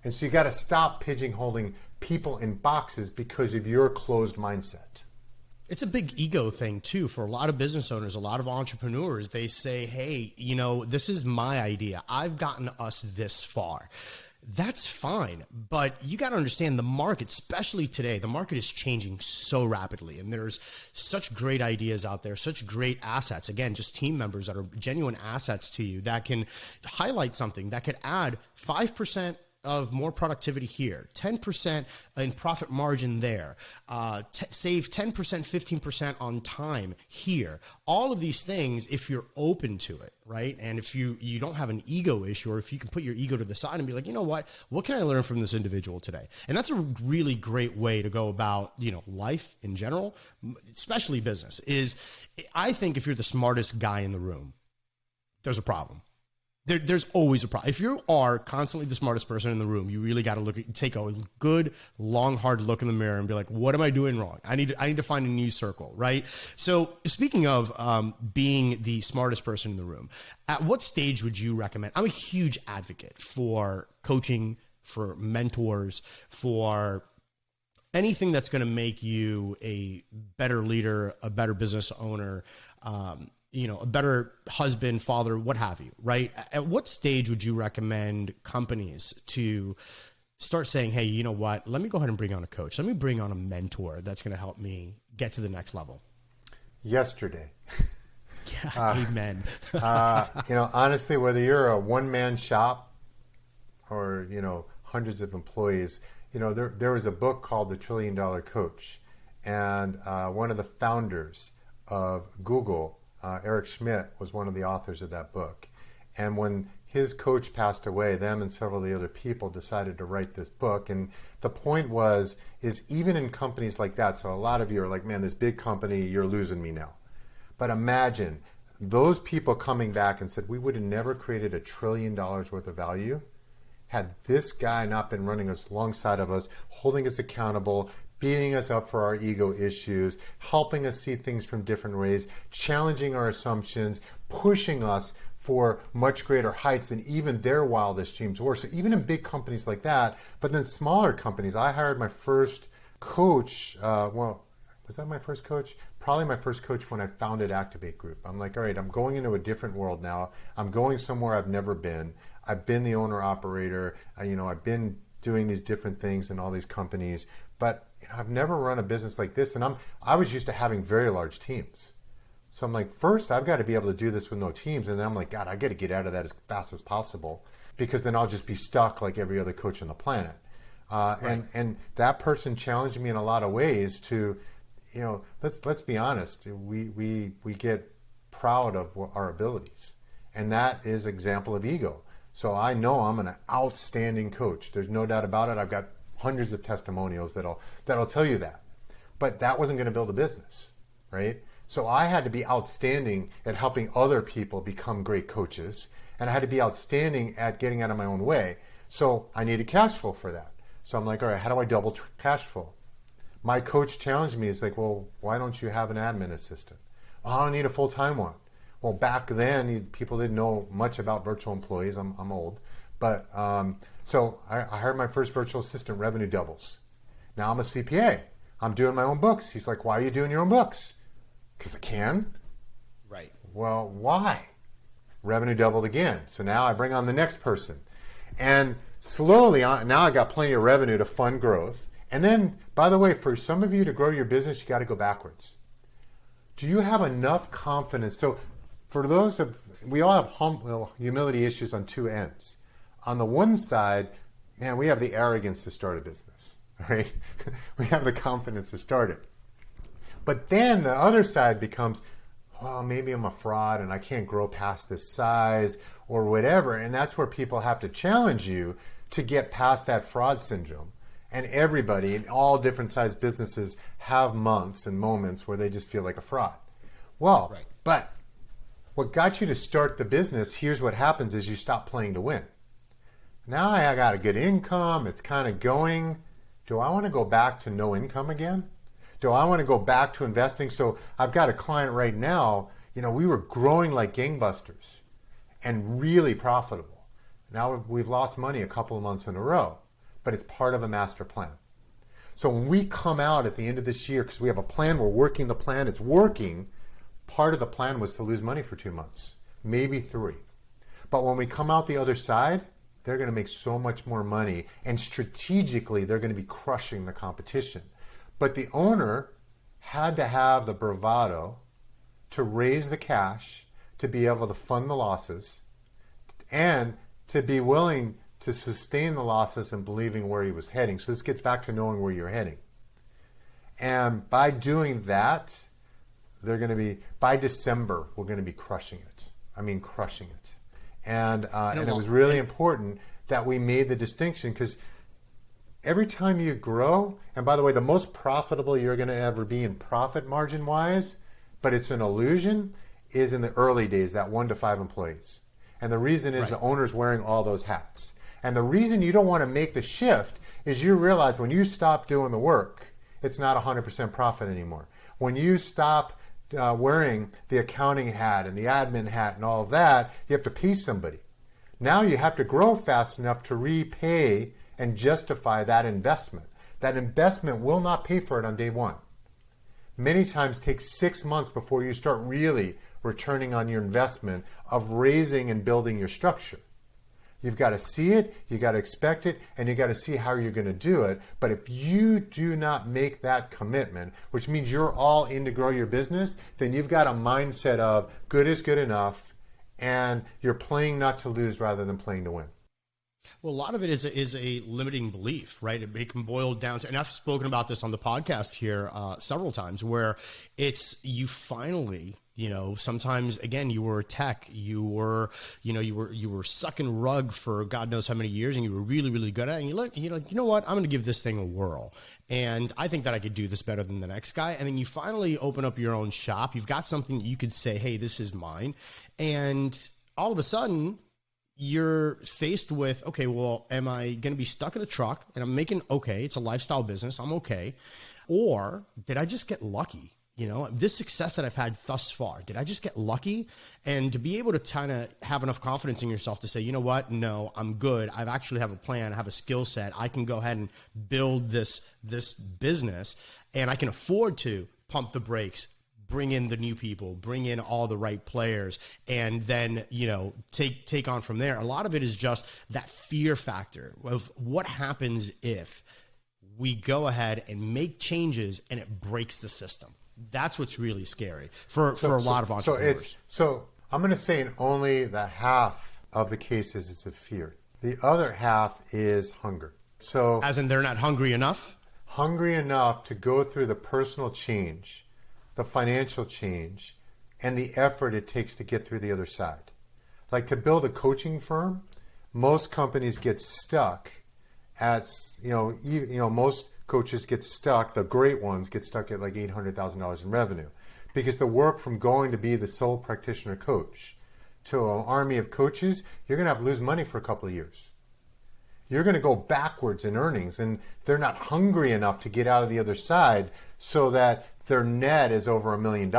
And so you got to stop pigeonholing people in boxes because of your closed mindset. It's a big ego thing too for a lot of business owners, a lot of entrepreneurs. They say, hey, this is my idea. I've gotten us this far. That's fine. But you got to understand the market, especially today, the market is changing so rapidly. And there's such great ideas out there, such great assets. Again, just team members that are genuine assets to you that can highlight something that could add 5% of more productivity here, 10% in profit margin there, save 10%, 15% on time here. All of these things, if you're open to it, right? And if you don't have an ego issue, or if you can put your ego to the side and be like, you know what can I learn from this individual today? And that's a really great way to go about, life in general, especially business. Is I think if you're the smartest guy in the room, there's a problem. There's always a problem. If you are constantly the smartest person in the room, you really got to take a good, long, hard look in the mirror and be like, what am I doing wrong? I need to find a new circle, right? So speaking of being the smartest person in the room, at what stage would you recommend? I'm a huge advocate for coaching, for mentors, for anything that's going to make you a better leader, a better business owner, a better husband, father, what have you, right? At what stage would you recommend companies to start saying, hey, you know what? Let me go ahead and bring on a coach. Let me bring on a mentor that's going to help me get to the next level. Yesterday. Yeah, amen. Honestly, whether you're a one-man shop or, hundreds of employees, there was a book called The $1 Trillion Coach. And one of the founders of Google, Eric Schmidt, was one of the authors of that book. And when his coach passed away, them and several of the other people decided to write this book. And the point is even in companies like that, so a lot of you are like, man, this big company, you're losing me now. But imagine those people coming back and said, we would have never created $1 trillion worth of value had this guy not been running us alongside of us, holding us accountable, beating us up for our ego issues, helping us see things from different ways, challenging our assumptions, pushing us for much greater heights than even their wildest dreams were. So even in big companies like that, but then smaller companies, I hired my first coach. Was that my first coach? Probably my first coach when I founded Activate Group. I'm like, all right, I'm going into a different world now. I'm going somewhere I've never been. I've been the owner operator. I've been doing these different things in all these companies, but I've never run a business like this. And I was used to having very large teams. So I'm like, first I've got to be able to do this with no teams. And then I'm like, God, I got to get out of that as fast as possible, because then I'll just be stuck like every other coach on the planet. Right. And that person challenged me in a lot of ways to, let's be honest. We get proud of our abilities, and that is example of ego. So I know I'm an outstanding coach. There's no doubt about it. I've got hundreds of testimonials that'll tell you that. But that wasn't going to build a business, right? So I had to be outstanding at helping other people become great coaches, and I had to be outstanding at getting out of my own way. So I needed cash flow for that. So I'm like, all right, how do I double cash flow? My coach challenged me. It's like, well, why don't you have an admin assistant? Well, I don't need a full-time one. Well, back then, people didn't know much about virtual employees. I'm old. But so I hired my first virtual assistant. Revenue doubles. Now I'm a CPA. I'm doing my own books. He's like, why are you doing your own books? Because I can. Right. Well, why? Revenue doubled again. So now I bring on the next person. And slowly, now I got plenty of revenue to fund growth. And then, by the way, for some of you to grow your business, you got to go backwards. Do you have enough confidence? So for those we all have humility issues on two ends. On the one side, man, we have the arrogance to start a business, right? We have the confidence to start it. But then the other side becomes, well, maybe I'm a fraud and I can't grow past this size or whatever. And that's where people have to challenge you to get past that fraud syndrome. And everybody in all different sized businesses have months and moments where they just feel like a fraud. Well, right. But what got you to start the business, here's what happens is you stop playing to win. Now I got a good income, it's kind of going. Do I want to go back to no income again? Do I want to go back to investing? So I've got a client right now, we were growing like gangbusters and really profitable. Now we've lost money a couple of months in a row, but it's part of a master plan. So when we come out at the end of this year, because we have a plan, we're working the plan, it's working, part of the plan was to lose money for 2 months, maybe 3. But when we come out the other side, they're going to make so much more money, and strategically, they're going to be crushing the competition. But the owner had to have the bravado to raise the cash, to be able to fund the losses, and to be willing to sustain the losses and believing where he was heading. So this gets back to knowing where you're heading. And by doing that, they're going to be, by December, we're going to be crushing it. I mean, crushing it. And it was really important that we made the distinction, because every time you grow, and by the way, the most profitable you're going to ever be in profit margin wise, but it's an illusion, is in the early days, that 1 to 5 employees. And the reason is the owner's wearing all those hats. And the reason you don't want to make the shift is you realize when you stop doing the work, it's not 100% profit anymore. When you stop wearing the accounting hat and the admin hat and all of that, you have to pay somebody. Now you have to grow fast enough to repay and justify that investment. That investment will not pay for it on day one. Many times takes 6 months before you start really returning on your investment of raising and building your structure. You've got to see it, you got to expect it, and you got to see how you're going to do it. But if you do not make that commitment, which means you're all in to grow your business, then you've got a mindset of good is good enough, and you're playing not to lose rather than playing to win. Well, a lot of it is a limiting belief, right? It can boil down to, and I've spoken about this on the podcast here several times, where it's you finally, sometimes again, you were a tech, you were sucking rug for God knows how many years, and you were really, really good at it. And you're like, you know what? I'm going to give this thing a whirl. And I think that I could do this better than the next guy. And then you finally open up your own shop. You've got something that you could say, hey, this is mine. And all of a sudden, you're faced with, okay, well, am I going to be stuck in a truck and I'm making, okay, it's a lifestyle business, I'm okay. Or did I just get lucky? This success that I've had thus far, did I just get lucky? And to be able to kind of have enough confidence in yourself to say, you know what? No, I'm good. I actually have a plan. I have a skill set. I can go ahead and build this business, and I can afford to pump the brakes, bring in the new people, bring in all the right players, and then, take on from there. A lot of it is just that fear factor of what happens if we go ahead and make changes and it breaks the system. That's what's really scary for a lot of entrepreneurs. So I'm going to say in only the half of the cases it's a fear. The other half is hunger. So as in they're not hungry enough? Hungry enough to go through the personal change, the financial change, and the effort it takes to get through the other side. Like to build a coaching firm, most companies get stuck at, most coaches get stuck, the great ones get stuck at like $800,000 in revenue, because the work from going to be the sole practitioner coach to an army of coaches, you're going to have to lose money for a couple of years. You're going to go backwards in earnings, and they're not hungry enough to get out of the other side so that their net is over $1 million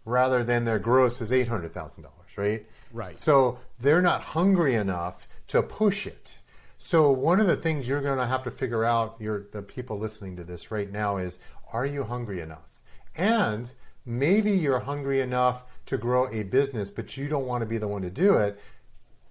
rather than their gross is $800,000, right? Right. So they're not hungry enough to push it. So one of the things you're going to have to figure out, the people listening to this right now, is, are you hungry enough? And maybe you're hungry enough to grow a business, but you don't want to be the one to do it.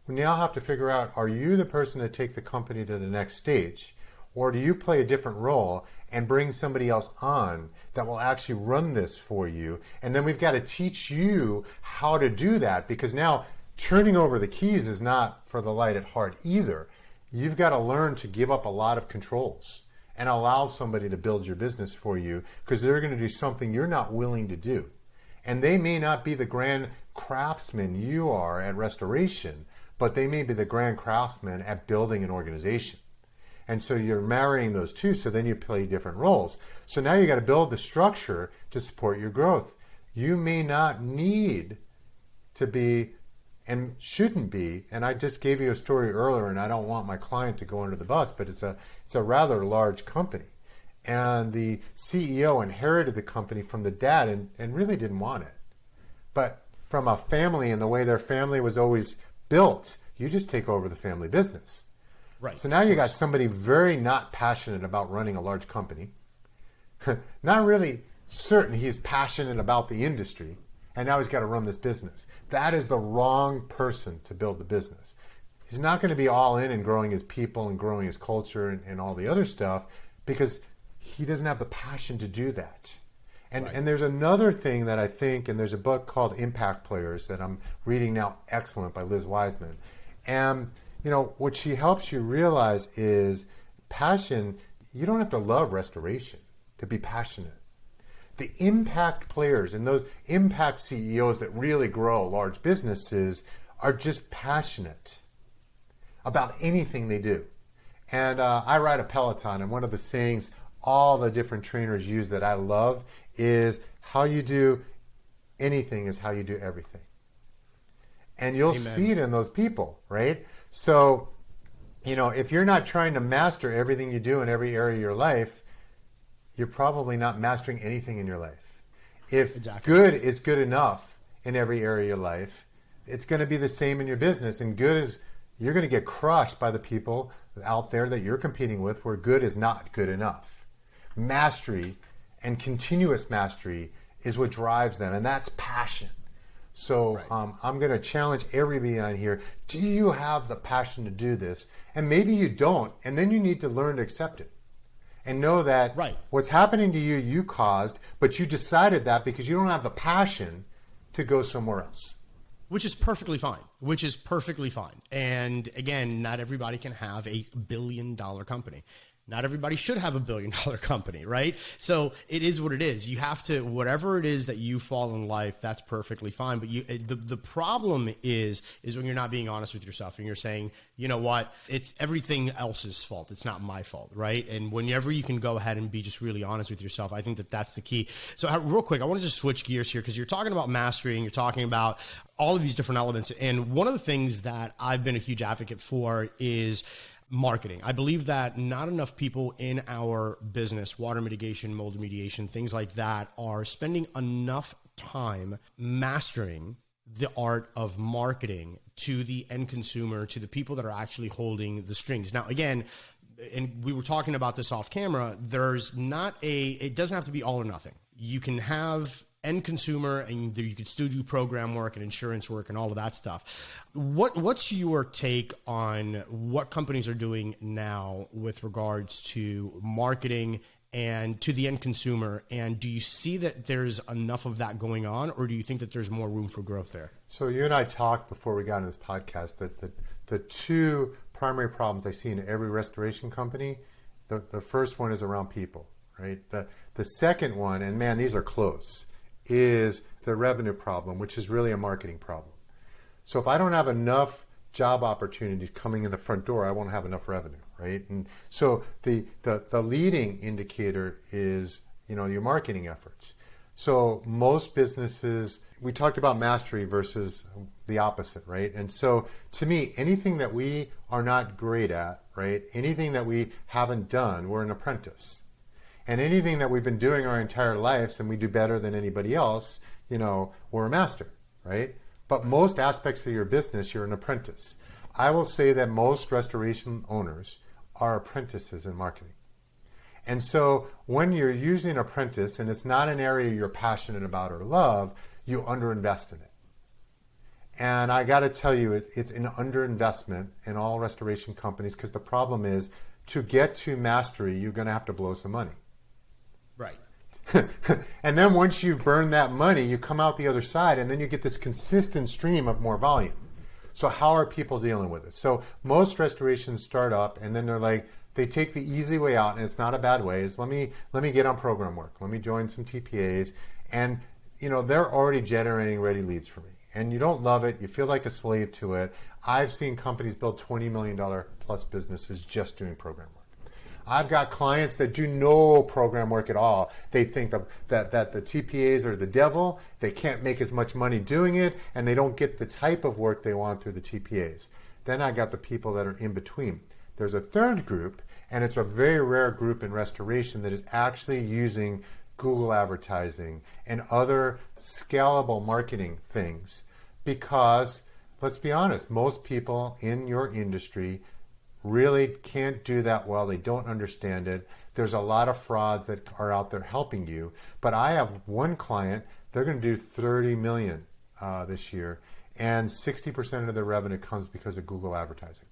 We now have to figure out, are you the person to take the company to the next stage? Or do you play a different role and bring somebody else on that will actually run this for you? And then we've got to teach you how to do that, because now turning over the keys is not for the light at heart either. You've got to learn to give up a lot of controls and allow somebody to build your business for you, because they're going to do something you're not willing to do. And they may not be the grand craftsman you are at restoration, but they may be the grand craftsman at building an organization. And so you're marrying those two, so then you play different roles. So now you got to build the structure to support your growth. You may not need to be and shouldn't be, and I just gave you a story earlier, and I don't want my client to go under the bus, but it's a rather large company. And the CEO inherited the company from the dad and really didn't want it. But from a family and the way their family was always built, you just take over the family business. Right. So now you got somebody very not passionate about running a large company, not really certain he's passionate about the industry, and now he's got to run this business. That is the wrong person to build the business. He's not going to be all in and growing his people and growing his culture and all the other stuff, because he doesn't have the passion to do that. And there's another thing that I think, and there's a book called Impact Players that I'm reading now, excellent, by Liz Wiseman. And what she helps you realize is passion. You don't have to love restoration to be passionate. The impact players and those impact CEOs that really grow large businesses are just passionate about anything they do. And I ride a Peloton, and one of the sayings all the different trainers use that I love is how you do anything is how you do everything. And you'll Amen. see it in those people, right? So, if you're not trying to master everything you do in every area of your life, you're probably not mastering anything in your life. If good is good enough in every area of your life, it's going to be the same in your business. And you're going to get crushed by the people out there that you're competing with where good is not good enough. Mastery and continuous mastery is what drives them, and that's passion. So right. I'm going to challenge everybody on here. Do you have the passion to do this? And maybe you don't, and then you need to learn to accept it. And know that what's happening to you, you caused, but you decided that because you don't have the passion to go somewhere else. Which is perfectly fine. And again, not everybody can have a $1 billion company. Not everybody should have a $1 billion company, right? So it is what it is. You have to, whatever it is that you fall in life, that's perfectly fine. But the problem is when you're not being honest with yourself and you're saying, you know what, it's everything else's fault. It's not my fault, right? And whenever you can go ahead and be just really honest with yourself, I think that that's the key. So real quick, I want to just switch gears here because you're talking about mastery and you're talking about all of these different elements. And one of the things that I've been a huge advocate for is marketing. I believe that not enough people in our business, water mitigation, mold remediation, things like that, are spending enough time mastering the art of marketing to the end consumer, to the people that are actually holding the strings. Now, again, and we were talking about this off camera, it doesn't have to be all or nothing. You can have end consumer, and you could still do program work and insurance work and all of that stuff. What's your take on what companies are doing now with regards to marketing and to the end consumer? And do you see that there's enough of that going on, or do you think that there's more room for growth there? So you and I talked before we got into this podcast that the two primary problems I see in every restoration company, the first one is around people, right? The second one, and man, these are close, is the revenue problem, which is really a marketing problem. So if I don't have enough job opportunities coming in the front door, I won't have enough revenue, right? And so the leading indicator is, your marketing efforts. So most businesses, we talked about mastery versus the opposite, right? And so to me, anything that we are not great at, right? Anything that we haven't done, we're an apprentice. And anything that we've been doing our entire lives and we do better than anybody else, we're a master, right? But most aspects of your business, you're an apprentice. I will say that most restoration owners are apprentices in marketing. And so when you're using an apprentice and it's not an area you're passionate about or love, you underinvest in it. And I got to tell you, it's an underinvestment in all restoration companies because the problem is to get to mastery, you're going to have to blow some money. Right. And then once you've burned that money, you come out the other side and then you get this consistent stream of more volume. So how are people dealing with it? So most restorations start up and then they're like, they take the easy way out, and it's not a bad way. It's let me get on program work. Let me join some TPAs. And they're already generating ready leads for me. And you don't love it. You feel like a slave to it. I've seen companies build $20 million plus businesses just doing program work. I've got clients that do no program work at all. They think that the TPAs are the devil. They can't make as much money doing it, and they don't get the type of work they want through the TPAs. Then I got the people that are in between. There's a third group, and it's a very rare group in restoration that is actually using Google advertising and other scalable marketing things because, let's be honest, most people in your industry really can't do that well. They don't understand it. There's a lot of frauds that are out there helping you. But I have one client, they're going to do $30 million this year, and 60% of their revenue comes because of Google advertising.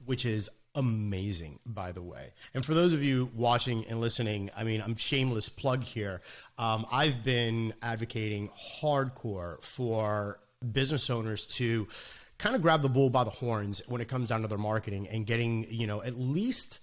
Which is amazing, by the way. And for those of you watching and listening, I'm shameless plug here. I've been advocating hardcore for business owners to kind of grab the bull by the horns when it comes down to their marketing and getting, at least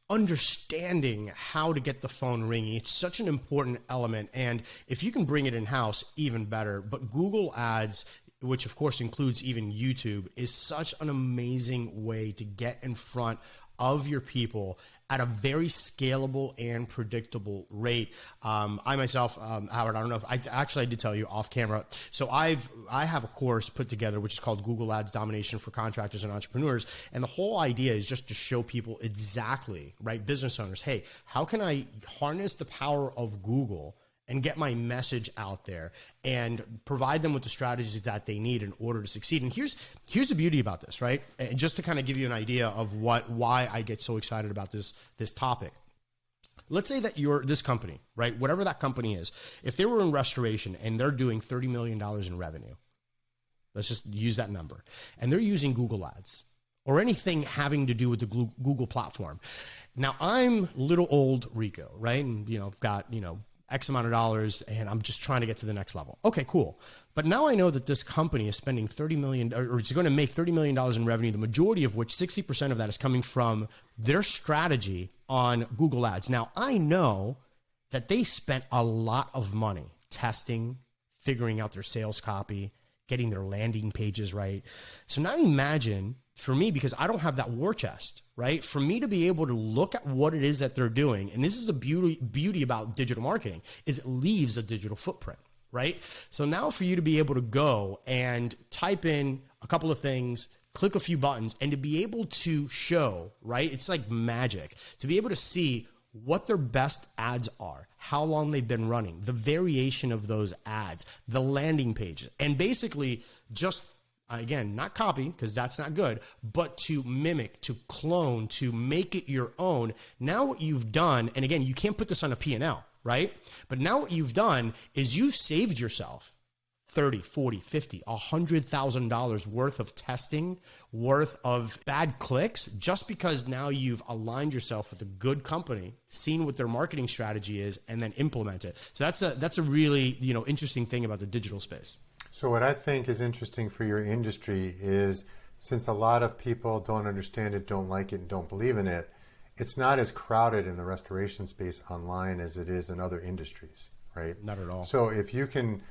understanding how to get the phone ringing. It's such an important element. And if you can bring it in-house, even better. But Google Ads, which of course includes even YouTube, is such an amazing way to get in front of your people at a very scalable and predictable rate. I myself, Howard, I don't know if I did tell you off camera. So I have a course put together, which is called Google Ads Domination for Contractors and Entrepreneurs. And the whole idea is just to show people exactly, right, business owners, hey, how can I harness the power of Google and get my message out there and provide them with the strategies that they need in order to succeed. And here's the beauty about this, right? And just to kind of give you an idea of why I get so excited about this topic. Let's say that you're this company, right? Whatever that company is, if they were in restoration and they're doing $30 million in revenue, let's just use that number, and they're using Google Ads or anything having to do with the Google platform. Now, I'm little old Rico, right? And, I've got, X amount of dollars, and I'm just trying to get to the next level. Okay, cool. But now I know that this company is spending $30 million, or it's going to make $30 million in revenue, the majority of which 60% of that is coming from their strategy on Google Ads. Now, I know that they spent a lot of money testing, figuring out their sales copy, getting their landing pages right. So now imagine, for me, because I don't have that war chest, right? For me to be able to look at what it is that they're doing, and this is the beauty about digital marketing, is it leaves a digital footprint, right? So now for you to be able to go and type in a couple of things, click a few buttons, and to be able to show, right? It's like magic, to be able to see what their best ads are, how long they've been running, the variation of those ads, the landing pages, and basically just, again, not copy, because that's not good, but to mimic, to clone, to make it your own. Now what you've done, and again, you can't put this on a P&L, right? But now what you've done is you've saved yourself $30, $40, $50, $100,000 worth of testing, worth of bad clicks, just because now you've aligned yourself with a good company, seen what their marketing strategy is, and then implement it. So that's a really, interesting thing about the digital space. So what I think is interesting for your industry is, since a lot of people don't understand it, don't like it, and don't believe in it, it's not as crowded in the restoration space online as it is in other industries, right? Not at all. So if you can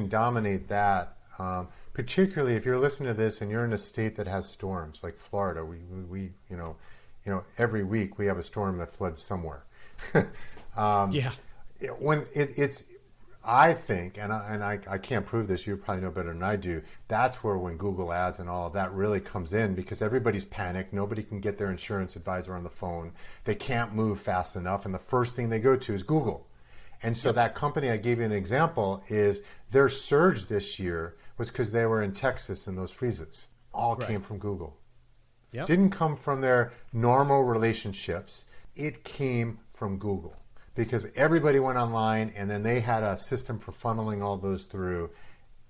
dominate that, particularly if you're listening to this and you're in a state that has storms like Florida, we every week we have a storm that floods somewhere. Yeah. It's I think, and I can't prove this, you probably know better than I do, that's where when Google Ads and all of that really comes in, because everybody's panicked. Nobody can get their insurance advisor on the phone. They can't move fast enough, and the first thing they go to is Google. And so that company, I gave you an example, is their surge this year was because they were in Texas and those freezes all came from Google. Yep. Didn't come from their normal relationships. It came from Google. Because everybody went online, and then they had a system for funneling all those through.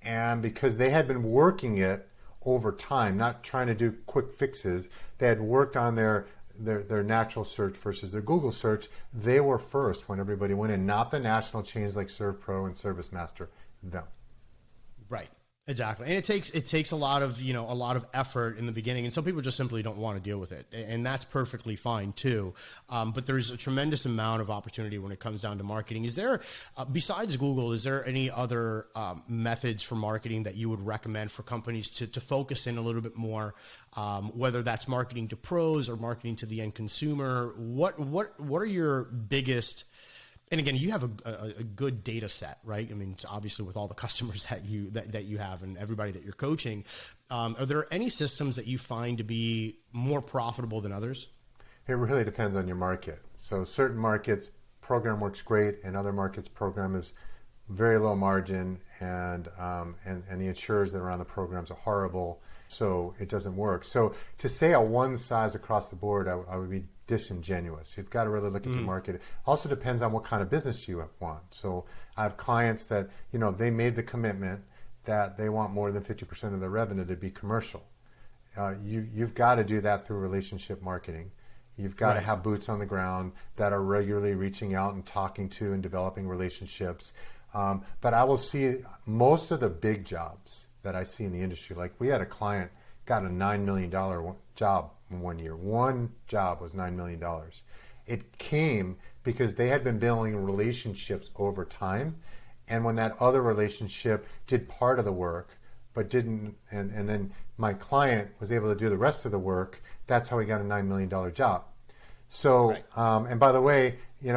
And because they had been working it over time, not trying to do quick fixes, they had worked on their natural search versus their Google search. They were first when everybody went in, not the national chains like ServPro and ServiceMaster, them. Right. Exactly. And it takes a lot of effort in the beginning, and some people just simply don't want to deal with it. And that's perfectly fine too. But there's a tremendous amount of opportunity when it comes down to marketing. Is there, besides Google, is there any other methods for marketing that you would recommend for companies to focus in a little bit more, whether that's marketing to pros or marketing to the end consumer? What are your biggest... And again, you have a good data set, right? I mean, obviously with all the customers that you have and everybody that you're coaching, are there any systems that you find to be more profitable than others? It really depends on your market. So certain markets, program works great, and other markets, program is very low margin, and the insurers that are on the programs are horrible, so it doesn't work. So to say a one size across the board, I would be disingenuous. You've got to really look at your market. It also depends on what kind of business you want. So I have clients that, they made the commitment that they want more than 50% of their revenue to be commercial. You've got to do that through relationship marketing. You've got to have boots on the ground that are regularly reaching out and talking to and developing relationships. But I will see most of the big jobs that I see in the industry. Like we had a client got a $9 million job in 1 year. One job was $9 million. It came because they had been building relationships over time. And when that other relationship did part of the work, but didn't, and then my client was able to do the rest of the work, that's how he got a $9 million job. So, right. And by the way, they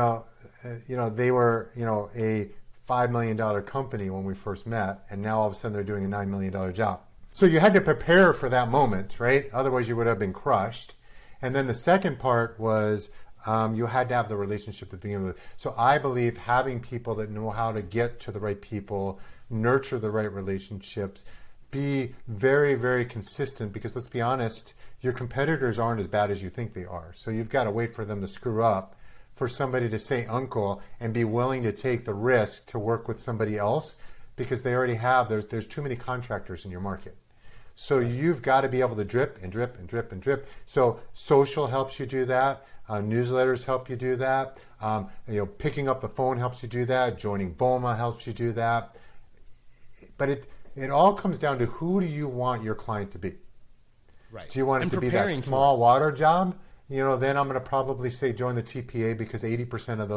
were, a $5 million company when we first met, and now all of a sudden they're doing a $9 million job. So you had to prepare for that moment, right? Otherwise you would have been crushed. And then the second part was you had to have the relationship to begin with. So I believe having people that know how to get to the right people, nurture the right relationships, be very, very consistent, because let's be honest, your competitors aren't as bad as you think they are. So you've got to wait for them to screw up for somebody to say uncle and be willing to take the risk to work with somebody else, because they already have, there's too many contractors in your market. So you've got to be able to drip and drip and drip and drip. So social helps you do that. Newsletters help you do that. Picking up the phone helps you do that. Joining BOMA helps you do that. But it all comes down to, who do you want your client to be? Right. Do you want it to be that small water job? Then I'm going to probably say join the TPA, because 80% of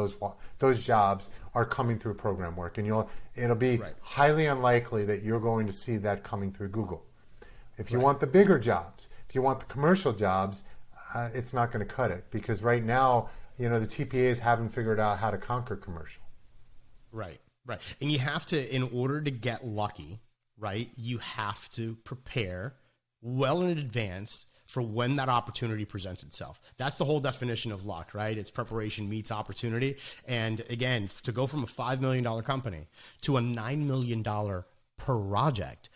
those jobs are coming through program work, and it'll be highly unlikely that you're going to see that coming through Google. If you want the bigger jobs, if you want the commercial jobs, it's not going to cut it, because right now, the TPAs haven't figured out how to conquer commercial. Right. And you have to, in order to get lucky, right, you have to prepare well in advance for when that opportunity presents itself. That's the whole definition of luck, right? It's preparation meets opportunity. And again, to go from a $5 million company to a $9 million project,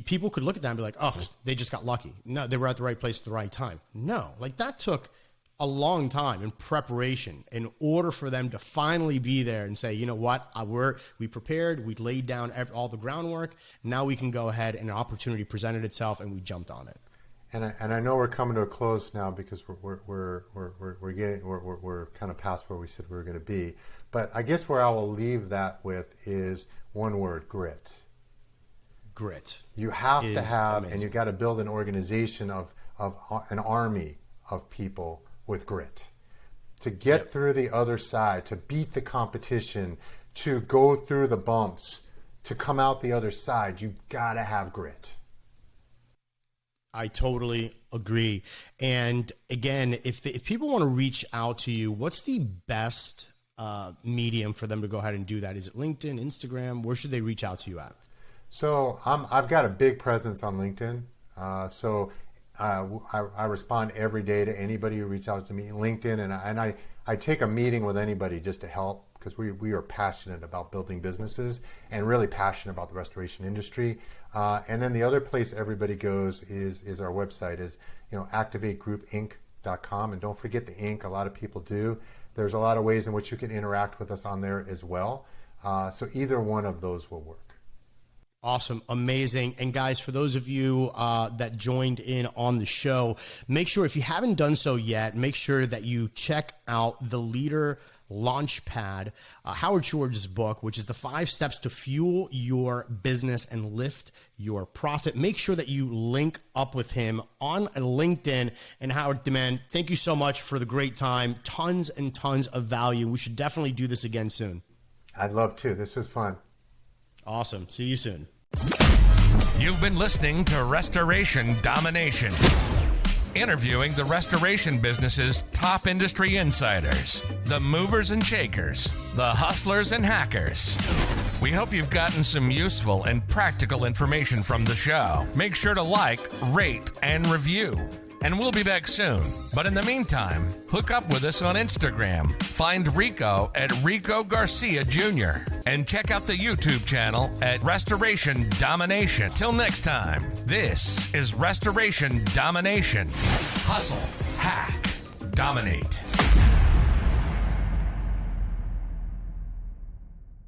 people could look at that and be like, oh, they just got lucky. No, they were at the right place at the right time. No, that took a long time in preparation in order for them to finally be there and say, you know what, we prepared, we laid down all the groundwork. Now we can go ahead, and an opportunity presented itself and we jumped on it. And I know we're coming to a close now, because we're kind of past where we said we were going to be. But I guess where I will leave that with is one word: grit. Grit. You have to have, amazing. And you got to build an organization of an army of people with grit to get through the other side, to beat the competition, to go through the bumps, to come out the other side. You got to have grit. I totally agree. And again, if people want to reach out to you, what's the best medium for them to go ahead and do that? Is it LinkedIn, Instagram? Where should they reach out to you at? So I've got a big presence on LinkedIn. I respond every day to anybody who reaches out to me on LinkedIn, and I take a meeting with anybody just to help, because we are passionate about building businesses and really passionate about the restoration industry. And then the other place everybody goes is our website, is activategroupinc.com. And don't forget the Inc. A lot of people do. There's a lot of ways in which you can interact with us on there as well. So either one of those will work. Awesome. Amazing. And guys, for those of you that joined in on the show, make sure, if you haven't done so yet, make sure that you check out the Leader Launchpad, Howard Schwartz's book, which is the 5 steps to fuel your business and lift your profit. Make sure that you link up with him on LinkedIn. And Howard, man, thank you so much for the great time. Tons and tons of value. We should definitely do this again soon. I'd love to. This was fun. Awesome. See you soon. You've been listening to Restoration Domination, interviewing the restoration business's top industry insiders, the movers and shakers, the hustlers and hackers. We hope you've gotten some useful and practical information from the show. Make sure to like, rate, and review. And we'll be back soon. But in the meantime, hook up with us on Instagram. Find Rico at Rico Garcia Jr. And check out the YouTube channel at Restoration Domination. Till next time, this is Restoration Domination. Hustle, hack, dominate.